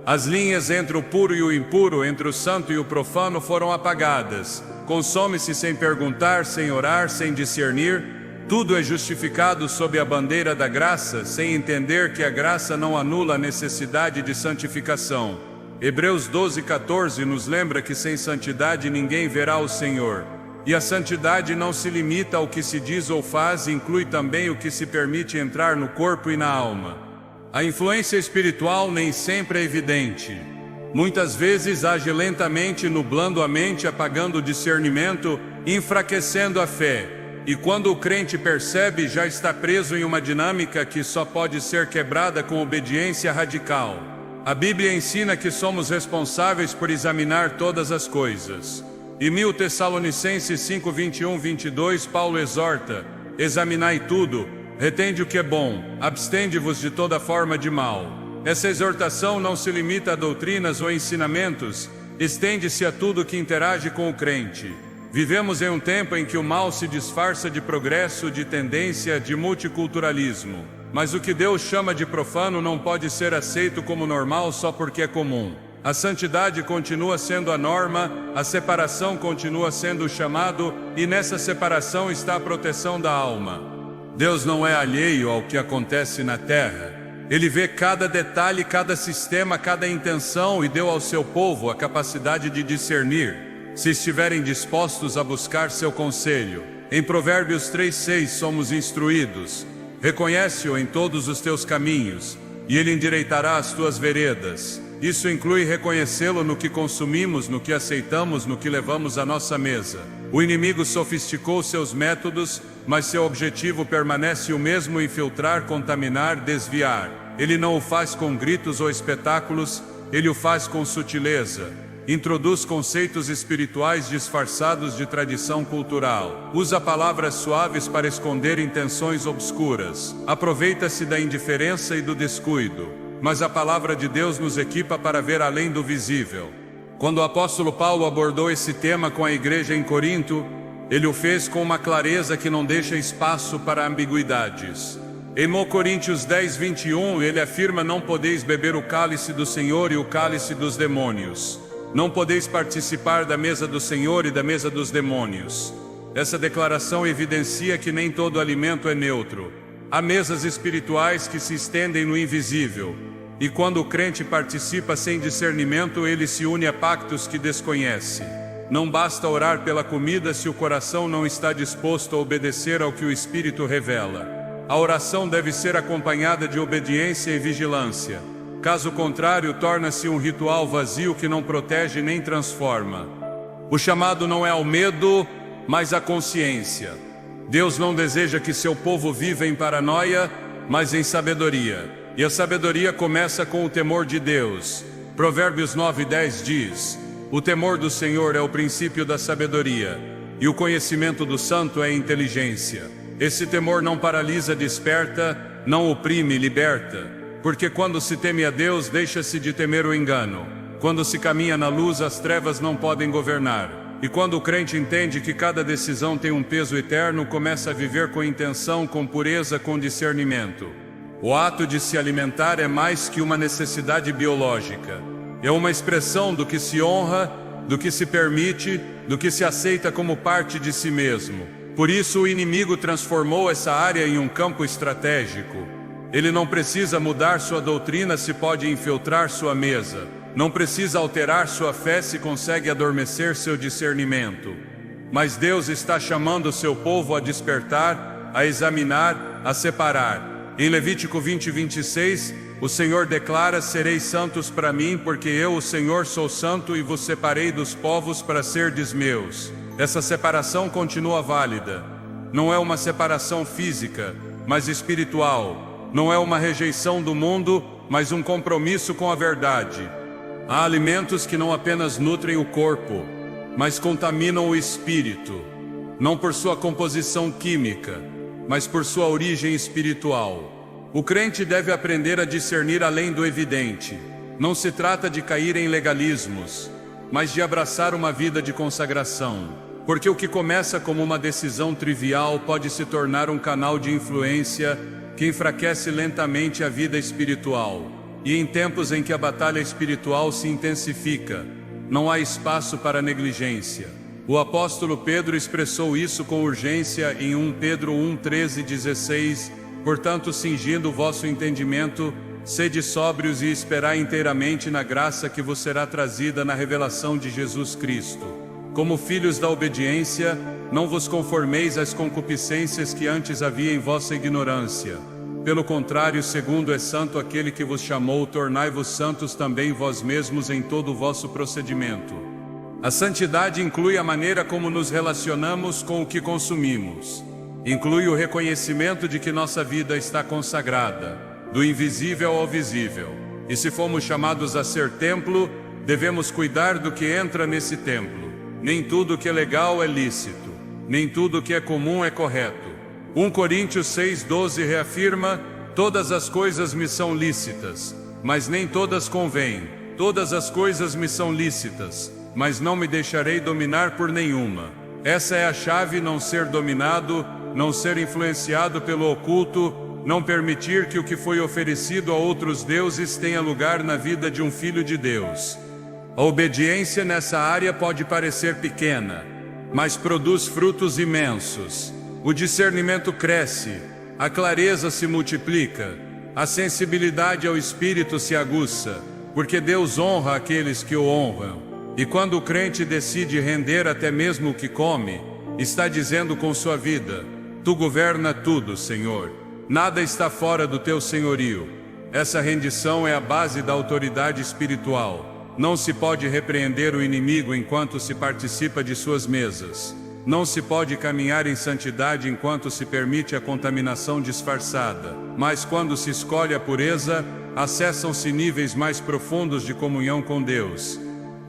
As linhas entre o puro e o impuro, entre o santo e o profano foram apagadas. Consome-se sem perguntar, sem orar, sem discernir. Tudo é justificado sob a bandeira da graça, sem entender que a graça não anula a necessidade de santificação. Hebreus 12:14 nos lembra que sem santidade ninguém verá o Senhor. E a santidade não se limita ao que se diz ou faz, inclui também o que se permite entrar no corpo e na alma. A influência espiritual nem sempre é evidente. Muitas vezes age lentamente, nublando a mente, apagando o discernimento, enfraquecendo a fé. E quando o crente percebe, já está preso em uma dinâmica que só pode ser quebrada com obediência radical. A Bíblia ensina que somos responsáveis por examinar todas as coisas. Em 1 Tessalonicenses 5:21-22, Paulo exorta: examinai tudo, retende o que é bom, abstende-vos de toda forma de mal. Essa exortação não se limita a doutrinas ou ensinamentos, estende-se a tudo que interage com o crente. Vivemos em um tempo em que o mal se disfarça de progresso, de tendência, de multiculturalismo. Mas o que Deus chama de profano não pode ser aceito como normal só porque é comum. A santidade continua sendo a norma, a separação continua sendo o chamado, e nessa separação está a proteção da alma. Deus não é alheio ao que acontece na terra. Ele vê cada detalhe, cada sistema, cada intenção e deu ao seu povo a capacidade de discernir, se estiverem dispostos a buscar seu conselho. Em Provérbios 3:6 somos instruídos: reconhece-o em todos os teus caminhos, e ele endireitará as tuas veredas. Isso inclui reconhecê-lo no que consumimos, no que aceitamos, no que levamos à nossa mesa. O inimigo sofisticou seus métodos, mas seu objetivo permanece o mesmo: infiltrar, contaminar, desviar. Ele não o faz com gritos ou espetáculos, ele o faz com sutileza. Introduz conceitos espirituais disfarçados de tradição cultural. Usa palavras suaves para esconder intenções obscuras. Aproveita-se da indiferença e do descuido. Mas a palavra de Deus nos equipa para ver além do visível. Quando o apóstolo Paulo abordou esse tema com a igreja em Corinto, ele o fez com uma clareza que não deixa espaço para ambiguidades. Em 1 Coríntios 10:21, ele afirma: não podeis beber o cálice do Senhor e o cálice dos demônios. Não podeis participar da mesa do Senhor e da mesa dos demônios. Essa declaração evidencia que nem todo alimento é neutro. Há mesas espirituais que se estendem no invisível. E quando o crente participa sem discernimento, ele se une a pactos que desconhece. Não basta orar pela comida se o coração não está disposto a obedecer ao que o Espírito revela. A oração deve ser acompanhada de obediência e vigilância. Caso contrário, torna-se um ritual vazio que não protege nem transforma. O chamado não é ao medo, mas à consciência. Deus não deseja que seu povo viva em paranoia, mas em sabedoria. E a sabedoria começa com o temor de Deus. Provérbios 9:10 diz: O temor do Senhor é o princípio da sabedoria, e o conhecimento do Santo é inteligência. Esse temor não paralisa, desperta, não oprime, liberta. Porque quando se teme a Deus, deixa-se de temer o engano. Quando se caminha na luz, as trevas não podem governar. E quando o crente entende que cada decisão tem um peso eterno, começa a viver com intenção, com pureza, com discernimento. O ato de se alimentar é mais que uma necessidade biológica. É uma expressão do que se honra, do que se permite, do que se aceita como parte de si mesmo. Por isso o inimigo transformou essa área em um campo estratégico. Ele não precisa mudar sua doutrina se pode infiltrar sua mesa. Não precisa alterar sua fé se consegue adormecer seu discernimento. Mas Deus está chamando seu povo a despertar, a examinar, a separar. Em Levítico 20:26, o Senhor declara: sereis santos para mim, porque eu, o Senhor, sou santo e vos separei dos povos para serdes meus. Essa separação continua válida. Não é uma separação física, mas espiritual. Não é uma rejeição do mundo, mas um compromisso com a verdade. Há alimentos que não apenas nutrem o corpo, mas contaminam o espírito, não por sua composição química, mas por sua origem espiritual. O crente deve aprender a discernir além do evidente. Não se trata de cair em legalismos, mas de abraçar uma vida de consagração. Porque o que começa como uma decisão trivial pode se tornar um canal de influência que enfraquece lentamente a vida espiritual. E em tempos em que a batalha espiritual se intensifica, não há espaço para negligência. O apóstolo Pedro expressou isso com urgência em 1 Pedro 1:13-16. Portanto, cingindo o vosso entendimento, sede sóbrios e esperai inteiramente na graça que vos será trazida na revelação de Jesus Cristo. Como filhos da obediência, não vos conformeis às concupiscências que antes havia em vossa ignorância. Pelo contrário, segundo é santo aquele que vos chamou, tornai-vos santos também vós mesmos em todo o vosso procedimento. A santidade inclui a maneira como nos relacionamos com o que consumimos. Inclui o reconhecimento de que nossa vida está consagrada, do invisível ao visível. E se fomos chamados a ser templo, devemos cuidar do que entra nesse templo. Nem tudo que é legal é lícito, nem tudo que é comum é correto. 1 Coríntios 6:12 reafirma: todas as coisas me são lícitas, mas nem todas convêm. Todas as coisas me são lícitas, mas não me deixarei dominar por nenhuma. Essa é a chave: não ser dominado, não ser influenciado pelo oculto, não permitir que o que foi oferecido a outros deuses tenha lugar na vida de um filho de Deus. A obediência nessa área pode parecer pequena, mas produz frutos imensos. O discernimento cresce, a clareza se multiplica, a sensibilidade ao espírito se aguça, porque Deus honra aqueles que o honram. E quando o crente decide render até mesmo o que come, está dizendo com sua vida: tu governa tudo, Senhor. Nada está fora do teu senhorio. Essa rendição é a base da autoridade espiritual. Não se pode repreender o inimigo enquanto se participa de suas mesas. Não se pode caminhar em santidade enquanto se permite a contaminação disfarçada. Mas quando se escolhe a pureza, acessam-se níveis mais profundos de comunhão com Deus.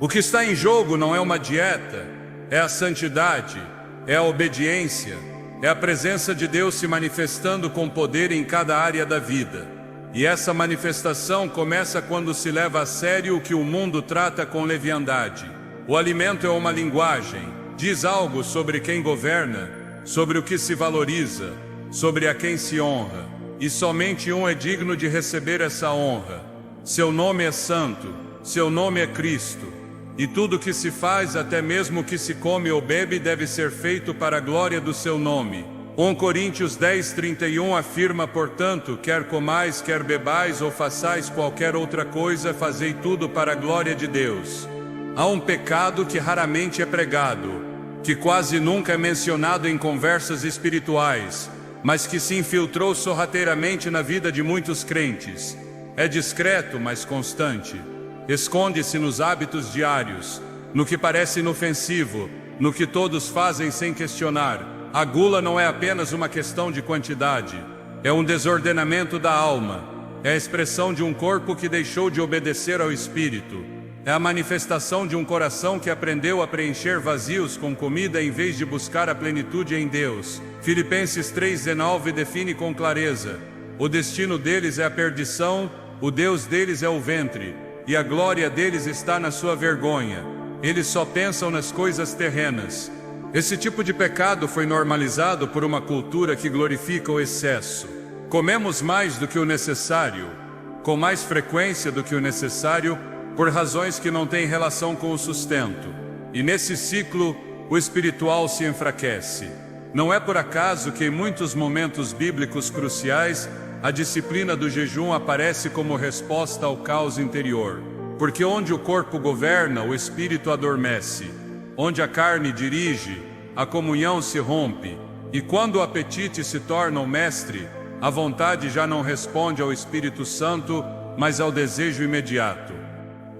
O que está em jogo não é uma dieta, é a santidade, é a obediência, é a presença de Deus se manifestando com poder em cada área da vida. E essa manifestação começa quando se leva a sério o que o mundo trata com leviandade. O alimento é uma linguagem. Diz algo sobre quem governa, sobre o que se valoriza, sobre a quem se honra. E somente um é digno de receber essa honra. Seu nome é santo, seu nome é Cristo. E tudo que se faz, até mesmo o que se come ou bebe, deve ser feito para a glória do seu nome. 1 Coríntios 10:31 afirma: portanto, quer comais, quer bebais ou façais qualquer outra coisa, fazei tudo para a glória de Deus. Há um pecado que raramente é pregado, que quase nunca é mencionado em conversas espirituais, mas que se infiltrou sorrateiramente na vida de muitos crentes. É discreto, mas constante. Esconde-se nos hábitos diários, no que parece inofensivo, no que todos fazem sem questionar. A gula não é apenas uma questão de quantidade, é um desordenamento da alma, é a expressão de um corpo que deixou de obedecer ao espírito. É a manifestação de um coração que aprendeu a preencher vazios com comida em vez de buscar a plenitude em Deus. Filipenses 3,19 define com clareza: o destino deles é a perdição, o Deus deles é o ventre, e a glória deles está na sua vergonha. Eles só pensam nas coisas terrenas. Esse tipo de pecado foi normalizado por uma cultura que glorifica o excesso. Comemos mais do que o necessário, com mais frequência do que o necessário, por razões que não têm relação com o sustento. E nesse ciclo, o espiritual se enfraquece. Não é por acaso que em muitos momentos bíblicos cruciais, a disciplina do jejum aparece como resposta ao caos interior. Porque onde o corpo governa, o espírito adormece. Onde a carne dirige, a comunhão se rompe. E quando o apetite se torna o mestre, a vontade já não responde ao Espírito Santo, mas ao desejo imediato.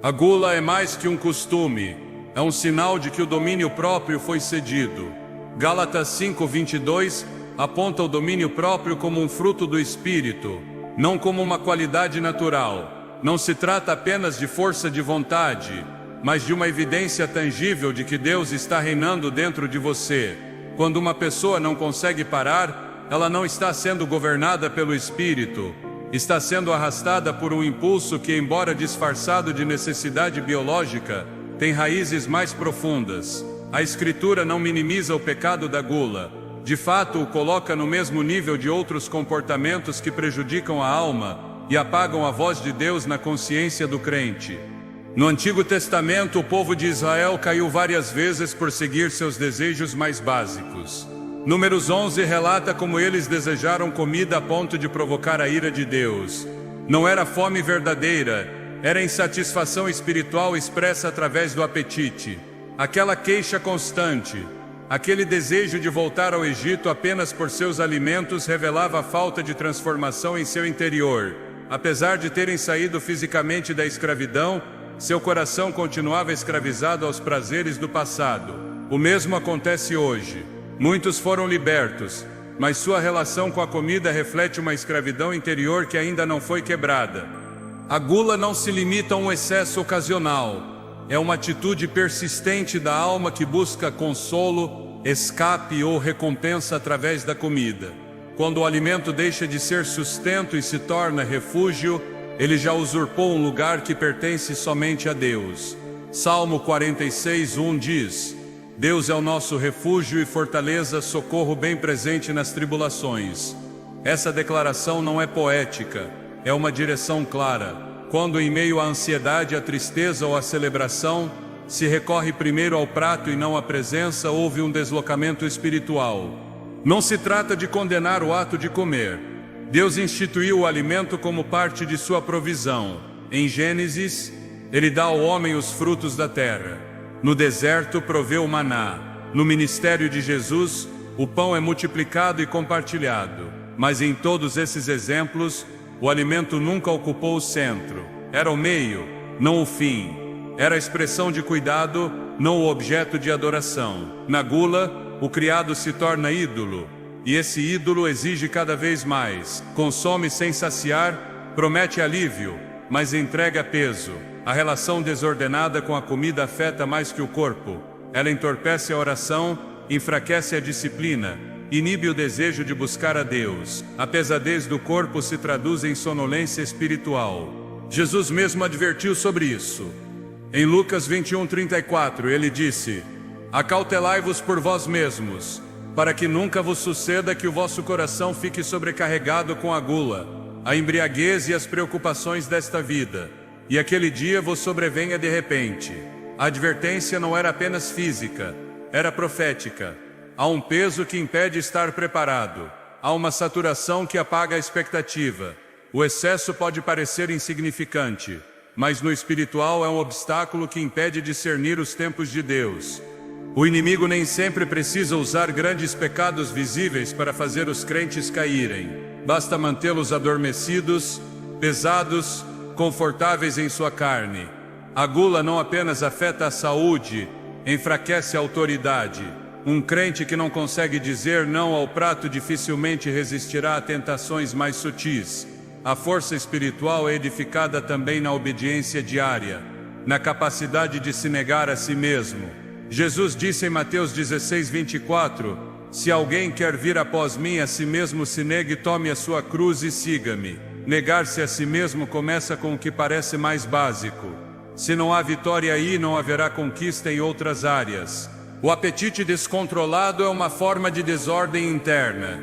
A gula é mais que um costume, é um sinal de que o domínio próprio foi cedido. Gálatas 5:22 aponta o domínio próprio como um fruto do Espírito, não como uma qualidade natural. Não se trata apenas de força de vontade, mas de uma evidência tangível de que Deus está reinando dentro de você. Quando uma pessoa não consegue parar, ela não está sendo governada pelo Espírito. Está sendo arrastada por um impulso que, embora disfarçado de necessidade biológica, tem raízes mais profundas. A Escritura não minimiza o pecado da gula. De fato, o coloca no mesmo nível de outros comportamentos que prejudicam a alma e apagam a voz de Deus na consciência do crente. No Antigo Testamento, o povo de Israel caiu várias vezes por seguir seus desejos mais básicos. Números 11 relata como eles desejaram comida a ponto de provocar a ira de Deus. Não era fome verdadeira, era insatisfação espiritual expressa através do apetite. Aquela queixa constante, aquele desejo de voltar ao Egito apenas por seus alimentos revelava a falta de transformação em seu interior. Apesar de terem saído fisicamente da escravidão, seu coração continuava escravizado aos prazeres do passado. O mesmo acontece hoje. Muitos foram libertos, mas sua relação com a comida reflete uma escravidão interior que ainda não foi quebrada. A gula não se limita a um excesso ocasional. É uma atitude persistente da alma que busca consolo, escape ou recompensa através da comida. Quando o alimento deixa de ser sustento e se torna refúgio, ele já usurpou um lugar que pertence somente a Deus. Salmo 46:1 diz: Deus é o nosso refúgio e fortaleza, socorro bem presente nas tribulações. Essa declaração não é poética, é uma direção clara. Quando em meio à ansiedade, à tristeza ou à celebração, se recorre primeiro ao prato e não à presença, houve um deslocamento espiritual. Não se trata de condenar o ato de comer. Deus instituiu o alimento como parte de sua provisão. Em Gênesis, Ele dá ao homem os frutos da terra. No deserto proveu o maná. No ministério de Jesus, o pão é multiplicado e compartilhado. Mas em todos esses exemplos, o alimento nunca ocupou o centro. Era o meio, não o fim. Era a expressão de cuidado, não o objeto de adoração. Na gula, o criado se torna ídolo. E esse ídolo exige cada vez mais. Consome sem saciar, promete alívio, mas entrega peso. A relação desordenada com a comida afeta mais que o corpo. Ela entorpece a oração, enfraquece a disciplina, inibe o desejo de buscar a Deus. A pesadez do corpo se traduz em sonolência espiritual. Jesus mesmo advertiu sobre isso. Em Lucas 21:34, ele disse: Acautelai-vos por vós mesmos, para que nunca vos suceda que o vosso coração fique sobrecarregado com a gula, a embriaguez e as preocupações desta vida, e aquele dia vos sobrevenha de repente. A advertência não era apenas física, era profética. Há um peso que impede estar preparado. Há uma saturação que apaga a expectativa. O excesso pode parecer insignificante, mas no espiritual é um obstáculo que impede discernir os tempos de Deus. O inimigo nem sempre precisa usar grandes pecados visíveis para fazer os crentes caírem. Basta mantê-los adormecidos, pesados, confortáveis em sua carne. A gula não apenas afeta a saúde, enfraquece a autoridade. Um crente que não consegue dizer não ao prato dificilmente resistirá a tentações mais sutis. A força espiritual é edificada também na obediência diária. na capacidade de se negar a si mesmo. Jesus disse em Mateus 16:24: se alguém quer vir após mim, a si mesmo se negue, tome a sua cruz e siga-me. Negar-se a si mesmo começa com o que parece mais básico. Se não há vitória aí, não haverá conquista em outras áreas. O apetite descontrolado é uma forma de desordem interna,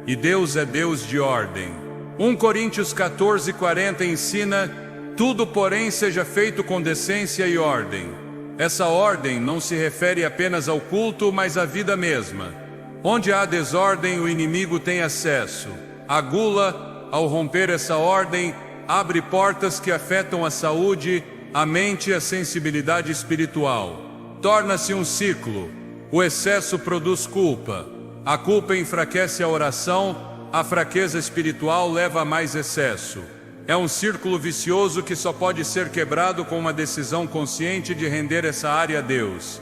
e Deus é Deus de ordem. 1 Coríntios 14:40 ensina: tudo, porém, seja feito com decência e ordem. Essa ordem não se refere apenas ao culto, mas à vida mesma. Onde há desordem, o inimigo tem acesso. A gula, ao romper essa ordem, abre portas que afetam a saúde, a mente e a sensibilidade espiritual. Torna-se um ciclo. O excesso produz culpa. A culpa enfraquece a oração, a fraqueza espiritual leva a mais excesso. É um círculo vicioso que só pode ser quebrado com uma decisão consciente de render essa área a Deus.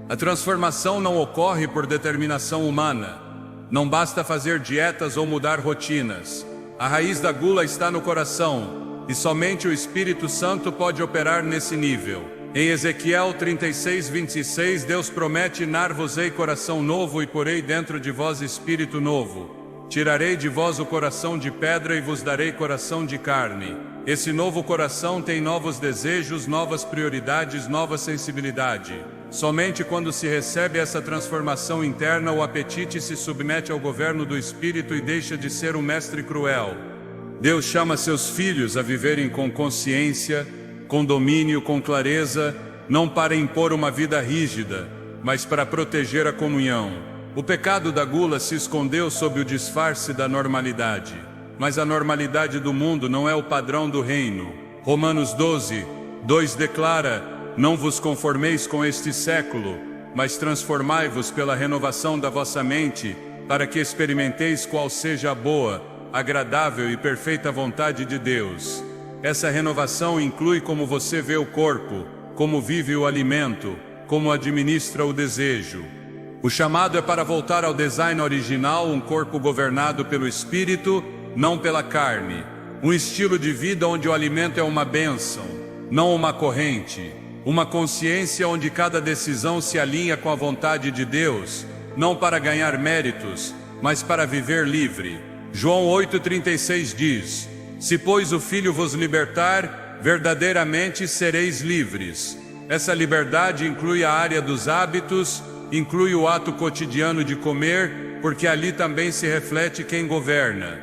A transformação não ocorre por determinação humana. Não basta fazer dietas ou mudar rotinas. A raiz da gula está no coração, e somente o Espírito Santo pode operar nesse nível. Em Ezequiel 36:26, Deus promete: dar-vos-ei coração novo e porei dentro de vós espírito novo. Tirarei de vós o coração de pedra e vos darei coração de carne. Esse novo coração tem novos desejos, novas prioridades, nova sensibilidade. Somente quando se recebe essa transformação interna, o apetite se submete ao governo do Espírito e deixa de ser um mestre cruel. Deus chama seus filhos a viverem com consciência, com domínio, com clareza, não para impor uma vida rígida, mas para proteger a comunhão. O pecado da gula se escondeu sob o disfarce da normalidade. Mas a normalidade do mundo não é o padrão do reino. Romanos 12:2 declara: não vos conformeis com este século, mas transformai-vos pela renovação da vossa mente, para que experimenteis qual seja a boa, agradável e perfeita vontade de Deus. Essa renovação inclui como você vê o corpo, como vive o alimento, como administra o desejo. O chamado é para voltar ao design original, um corpo governado pelo Espírito, não pela carne. Um estilo de vida onde o alimento é uma bênção, não uma corrente. Uma consciência onde cada decisão se alinha com a vontade de Deus, não para ganhar méritos, mas para viver livre. João 8:36 diz: se pois o Filho vos libertar, verdadeiramente sereis livres. Essa liberdade inclui a área dos hábitos, inclui o ato cotidiano de comer, porque ali também se reflete quem governa.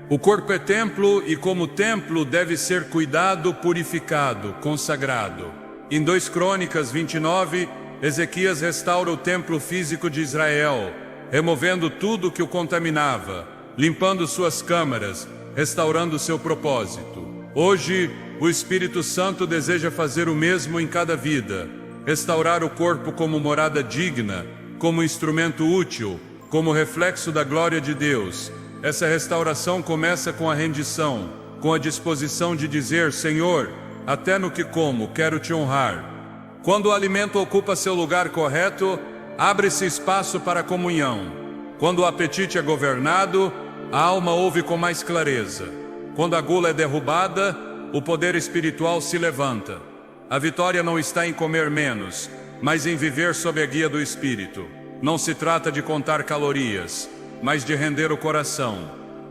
O corpo é templo e, como templo, deve ser cuidado, purificado, consagrado. Em 2 Crônicas 29, Ezequias restaura o templo físico de Israel, removendo tudo que o contaminava, limpando suas câmaras, restaurando seu propósito. Hoje, o Espírito Santo deseja fazer o mesmo em cada vida. Restaurar o corpo como morada digna, como instrumento útil, como reflexo da glória de Deus. Essa restauração começa com a rendição, com a disposição de dizer: Senhor, até no que como, quero te honrar. Quando o alimento ocupa seu lugar correto, abre-se espaço para a comunhão. Quando o apetite é governado, a alma ouve com mais clareza. Quando a gula é derrubada, o poder espiritual se levanta. A vitória não está em comer menos, mas em viver sob a guia do Espírito. Não se trata de contar calorias, mas de render o coração.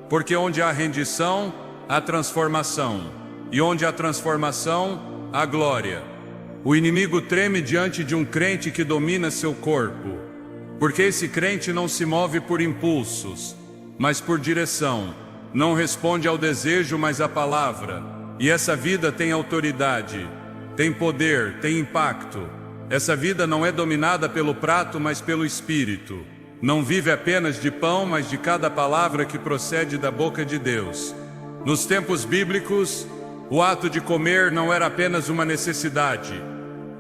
Porque onde há rendição, há transformação. E onde há transformação, há glória. O inimigo treme diante de um crente que domina seu corpo. Porque esse crente não se move por impulsos, mas por direção. Não responde ao desejo, mas à palavra. E essa vida tem autoridade. Tem poder, tem impacto. Essa vida não é dominada pelo prato, mas pelo Espírito. Não vive apenas de pão, mas de cada palavra que procede da boca de Deus. Nos tempos bíblicos, o ato de comer não era apenas uma necessidade.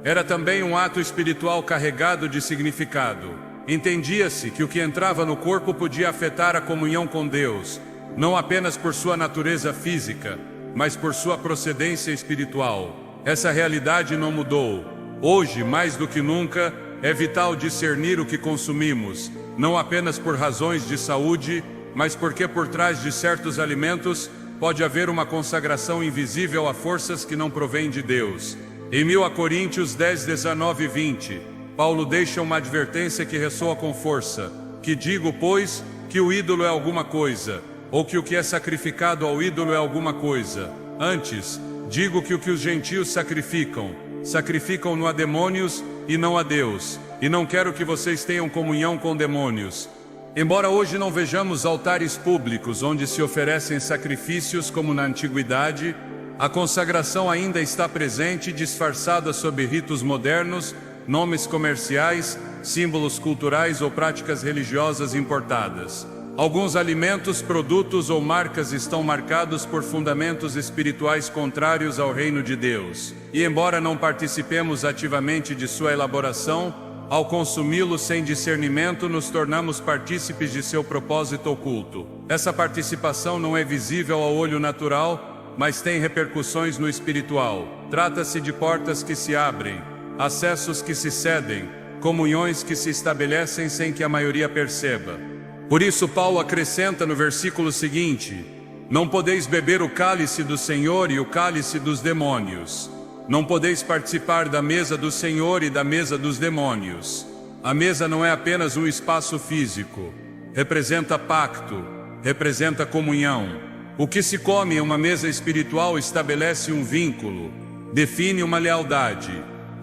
Era também um ato espiritual carregado de significado. Entendia-se que o que entrava no corpo podia afetar a comunhão com Deus, não apenas por sua natureza física, mas por sua procedência espiritual. Essa realidade não mudou. Hoje, mais do que nunca, é vital discernir o que consumimos, não apenas por razões de saúde, mas porque por trás de certos alimentos pode haver uma consagração invisível a forças que não provêm de Deus. Em 1 Coríntios 10, 19 e 20, Paulo deixa uma advertência que ressoa com força: que digo, pois, que o ídolo é alguma coisa, ou que o que é sacrificado ao ídolo é alguma coisa. Antes, digo que o que os gentios sacrificam-no a demônios e não a Deus, e não quero que vocês tenham comunhão com demônios. Embora hoje não vejamos altares públicos onde se oferecem sacrifícios como na antiguidade, a consagração ainda está presente, disfarçada sob ritos modernos, nomes comerciais, símbolos culturais ou práticas religiosas importadas. Alguns alimentos, produtos ou marcas estão marcados por fundamentos espirituais contrários ao reino de Deus. E embora não participemos ativamente de sua elaboração, ao consumi-lo sem discernimento, nos tornamos partícipes de seu propósito oculto. Essa participação não é visível ao olho natural, mas tem repercussões no espiritual. Trata-se de portas que se abrem, acessos que se cedem, comunhões que se estabelecem sem que a maioria perceba. Por isso Paulo acrescenta no versículo seguinte: não podeis beber o cálice do Senhor e o cálice dos demônios. Não podeis participar da mesa do Senhor e da mesa dos demônios. A mesa não é apenas um espaço físico. Representa pacto, representa comunhão. O que se come em uma mesa espiritual estabelece um vínculo, define uma lealdade.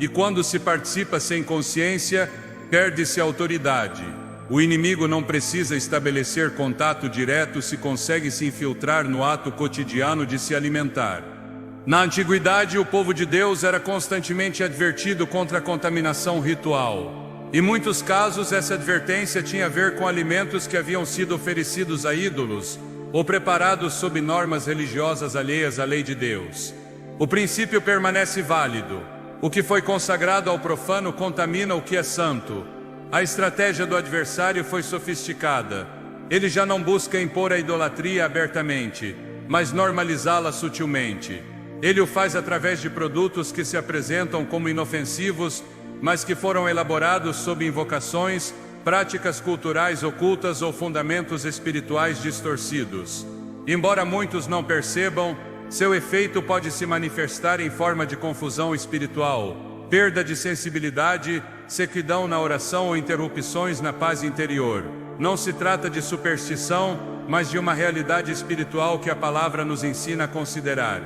E quando se participa sem consciência, perde-se a autoridade. O inimigo não precisa estabelecer contato direto se consegue se infiltrar no ato cotidiano de se alimentar. Na antiguidade, o povo de Deus era constantemente advertido contra a contaminação ritual. Em muitos casos, essa advertência tinha a ver com alimentos que haviam sido oferecidos a ídolos ou preparados sob normas religiosas alheias à lei de Deus. O princípio permanece válido. O que foi consagrado ao profano contamina o que é santo. A estratégia do adversário foi sofisticada. Ele já não busca impor a idolatria abertamente, mas normalizá-la sutilmente. Ele o faz através de produtos que se apresentam como inofensivos, mas que foram elaborados sob invocações, práticas culturais ocultas ou fundamentos espirituais distorcidos. Embora muitos não percebam, seu efeito pode se manifestar em forma de confusão espiritual, perda de sensibilidade, sequidão na oração ou interrupções na paz interior. Não se trata de superstição, mas de uma realidade espiritual que a palavra nos ensina a considerar.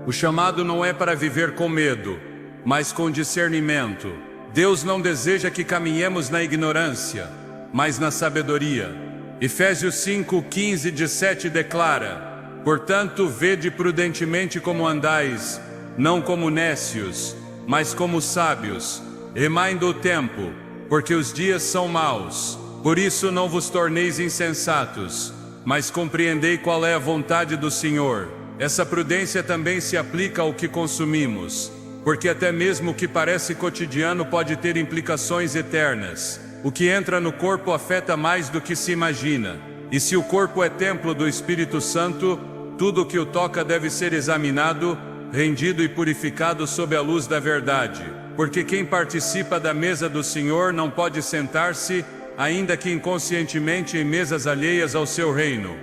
O chamado não é para viver com medo, mas com discernimento. Deus não deseja que caminhemos na ignorância, mas na sabedoria. Efésios 5:15-17 declara: portanto, vede prudentemente como andais, não como nécios, mas como sábios, remaindo o tempo, porque os dias são maus. Por isso não vos torneis insensatos, mas compreendei qual é a vontade do Senhor. Essa prudência também se aplica ao que consumimos, porque até mesmo o que parece cotidiano pode ter implicações eternas. O que entra no corpo afeta mais do que se imagina. E se o corpo é templo do Espírito Santo, tudo o que o toca deve ser examinado, rendido e purificado sob a luz da verdade. Porque quem participa da mesa do Senhor não pode sentar-se, ainda que inconscientemente, em mesas alheias ao seu reino.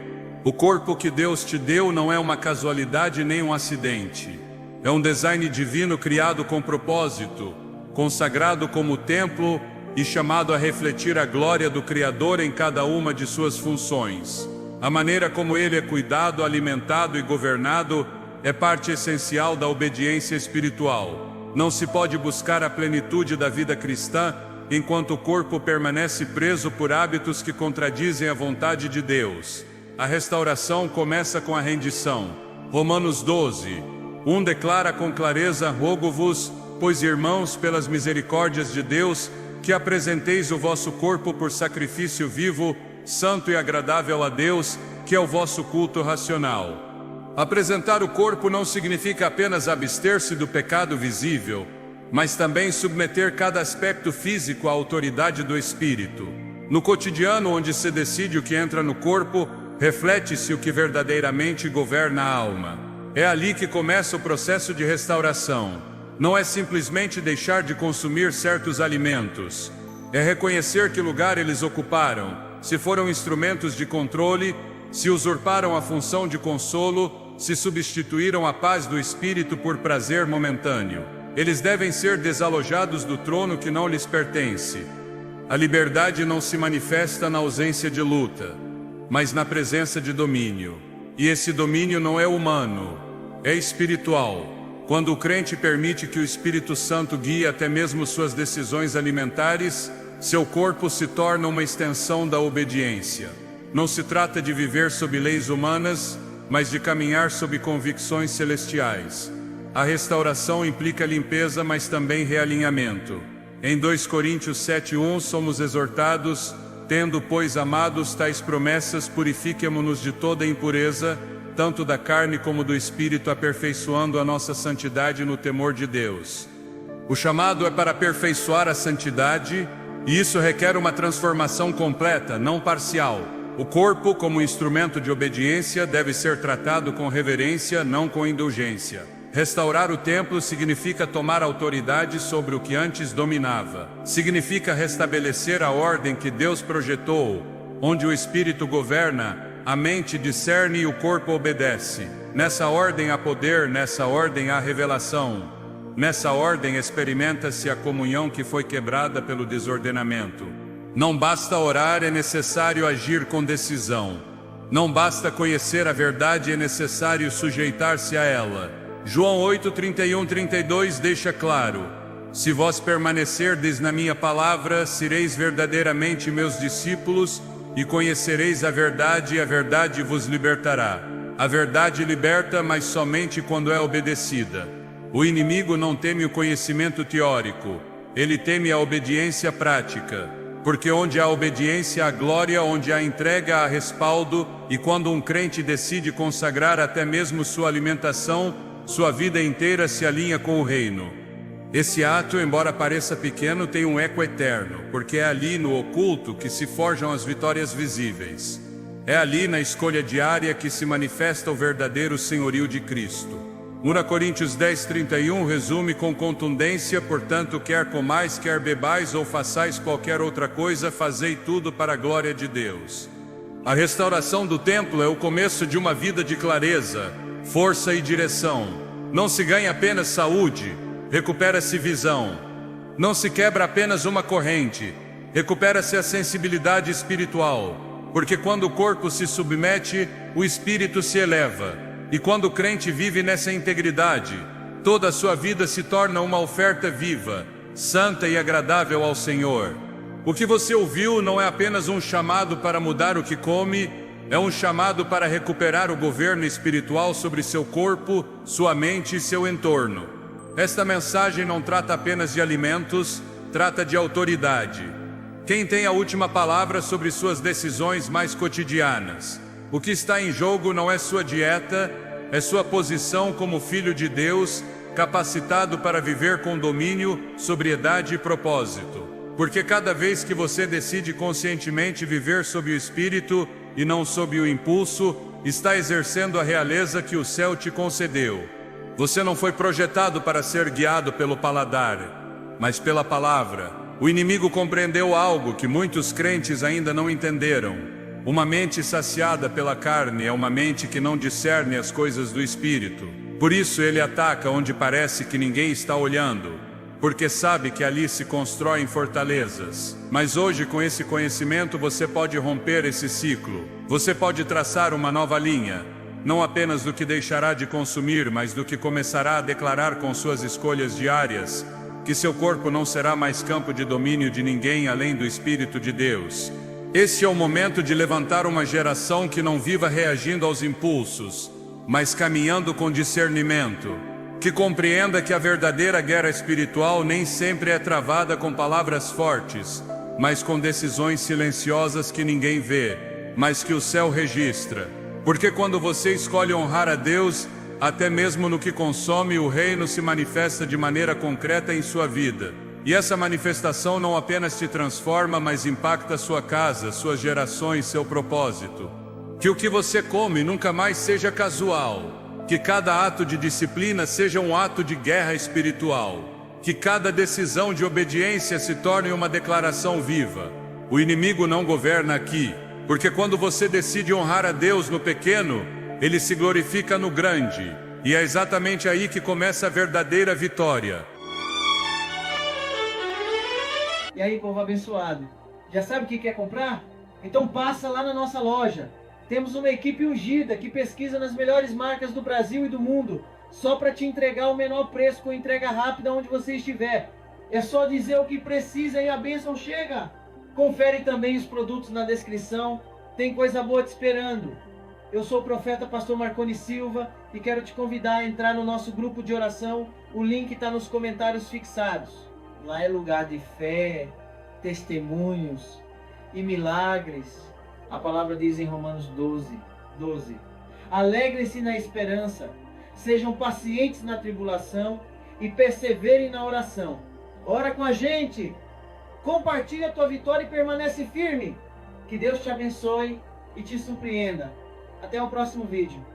O corpo que Deus te deu não é uma casualidade nem um acidente. É um design divino criado com propósito, consagrado como templo e chamado a refletir a glória do Criador em cada uma de suas funções. A maneira como ele é cuidado, alimentado e governado é parte essencial da obediência espiritual. Não se pode buscar a plenitude da vida cristã enquanto o corpo permanece preso por hábitos que contradizem a vontade de Deus. A restauração começa com a rendição. Romanos 12:1 declara com clareza: rogo-vos, pois irmãos, pelas misericórdias de Deus, que apresenteis o vosso corpo por sacrifício vivo, santo e agradável a Deus, que é o vosso culto racional. Apresentar o corpo não significa apenas abster-se do pecado visível, mas também submeter cada aspecto físico à autoridade do Espírito. No cotidiano, onde se decide o que entra no corpo, reflete-se o que verdadeiramente governa a alma. É ali que começa o processo de restauração. Não é simplesmente deixar de consumir certos alimentos. É reconhecer que lugar eles ocuparam, se foram instrumentos de controle, se usurparam a função de consolo, se substituíram a paz do espírito por prazer momentâneo. Eles devem ser desalojados do trono que não lhes pertence. A liberdade não se manifesta na ausência de luta, mas na presença de domínio. E esse domínio não é humano, é espiritual. Quando o crente permite que o Espírito Santo guie até mesmo suas decisões alimentares, seu corpo se torna uma extensão da obediência. Não se trata de viver sob leis humanas, mas de caminhar sob convicções celestiais. A restauração implica limpeza, mas também realinhamento. Em 2 Coríntios 7:1 somos exortados: tendo, pois, amados tais promessas, purifiquemo-nos de toda impureza, tanto da carne como do espírito, aperfeiçoando a nossa santidade no temor de Deus. O chamado é para aperfeiçoar a santidade, e isso requer uma transformação completa, não parcial. O corpo, como instrumento de obediência, deve ser tratado com reverência, não com indulgência. Restaurar o templo significa tomar autoridade sobre o que antes dominava. Significa restabelecer a ordem que Deus projetou, onde o espírito governa, a mente discerne e o corpo obedece. Nessa ordem há poder, nessa ordem há revelação. Nessa ordem experimenta-se a comunhão que foi quebrada pelo desordenamento. Não basta orar, é necessário agir com decisão. Não basta conhecer a verdade, é necessário sujeitar-se a ela. João 8:31-32 deixa claro: se vós permanecerdes na minha palavra, sereis verdadeiramente meus discípulos, e conhecereis a verdade, e a verdade vos libertará. A verdade liberta, mas somente quando é obedecida. O inimigo não teme o conhecimento teórico, ele teme a obediência prática. Porque onde há obediência há glória, onde há entrega há respaldo, e quando um crente decide consagrar até mesmo sua alimentação, sua vida inteira se alinha com o reino. Esse ato, embora pareça pequeno, tem um eco eterno, porque é ali no oculto que se forjam as vitórias visíveis. É ali na escolha diária que se manifesta o verdadeiro senhorio de Cristo. 1 Coríntios 10:31 resume com contundência: portanto, quer comais, quer bebais ou façais qualquer outra coisa, fazei tudo para a glória de Deus. A restauração do templo é o começo de uma vida de clareza, força e direção. Não se ganha apenas saúde, recupera-se visão. Não se quebra apenas uma corrente, recupera-se a sensibilidade espiritual. Porque quando o corpo se submete, o espírito se eleva. E quando o crente vive nessa integridade, toda a sua vida se torna uma oferta viva, santa e agradável ao Senhor. O que você ouviu não é apenas um chamado para mudar o que come, é um chamado para recuperar o governo espiritual sobre seu corpo, sua mente e seu entorno. Esta mensagem não trata apenas de alimentos, trata de autoridade. Quem tem a última palavra sobre suas decisões mais cotidianas? O que está em jogo não é sua dieta, é sua posição como filho de Deus, capacitado para viver com domínio, sobriedade e propósito. Porque cada vez que você decide conscientemente viver sob o Espírito e não sob o impulso, está exercendo a realeza que o céu te concedeu. Você não foi projetado para ser guiado pelo paladar, mas pela palavra. O inimigo compreendeu algo que muitos crentes ainda não entenderam. Uma mente saciada pela carne é uma mente que não discerne as coisas do Espírito. Por isso ele ataca onde parece que ninguém está olhando, porque sabe que ali se constroem fortalezas. Mas hoje, com esse conhecimento, você pode romper esse ciclo. Você pode traçar uma nova linha, não apenas do que deixará de consumir, mas do que começará a declarar com suas escolhas diárias, que seu corpo não será mais campo de domínio de ninguém além do Espírito de Deus. Este é o momento de levantar uma geração que não viva reagindo aos impulsos, mas caminhando com discernimento, que compreenda que a verdadeira guerra espiritual nem sempre é travada com palavras fortes, mas com decisões silenciosas que ninguém vê, mas que o céu registra. Porque quando você escolhe honrar a Deus, até mesmo no que consome, o reino se manifesta de maneira concreta em sua vida. E essa manifestação não apenas te transforma, mas impacta sua casa, suas gerações, seu propósito. Que o que você come nunca mais seja casual. Que cada ato de disciplina seja um ato de guerra espiritual. Que cada decisão de obediência se torne uma declaração viva. O inimigo não governa aqui, porque quando você decide honrar a Deus no pequeno, ele se glorifica no grande. E é exatamente aí que começa a verdadeira vitória. E aí, povo abençoado, já sabe o que quer comprar? Então passa lá na nossa loja. Temos uma equipe ungida que pesquisa nas melhores marcas do Brasil e do mundo, só para te entregar o menor preço com entrega rápida onde você estiver. É só dizer o que precisa e a bênção chega. Confere também os produtos na descrição, tem coisa boa te esperando. Eu sou o profeta pastor Marconi Silva e quero te convidar a entrar no nosso grupo de oração. O link está nos comentários fixados. Lá é lugar de fé, testemunhos e milagres. A palavra diz em Romanos 12. Alegrem-se na esperança, sejam pacientes na tribulação e perseverem na oração. Ora com a gente, compartilha a tua vitória e permanece firme. Que Deus te abençoe e te surpreenda. Até o próximo vídeo.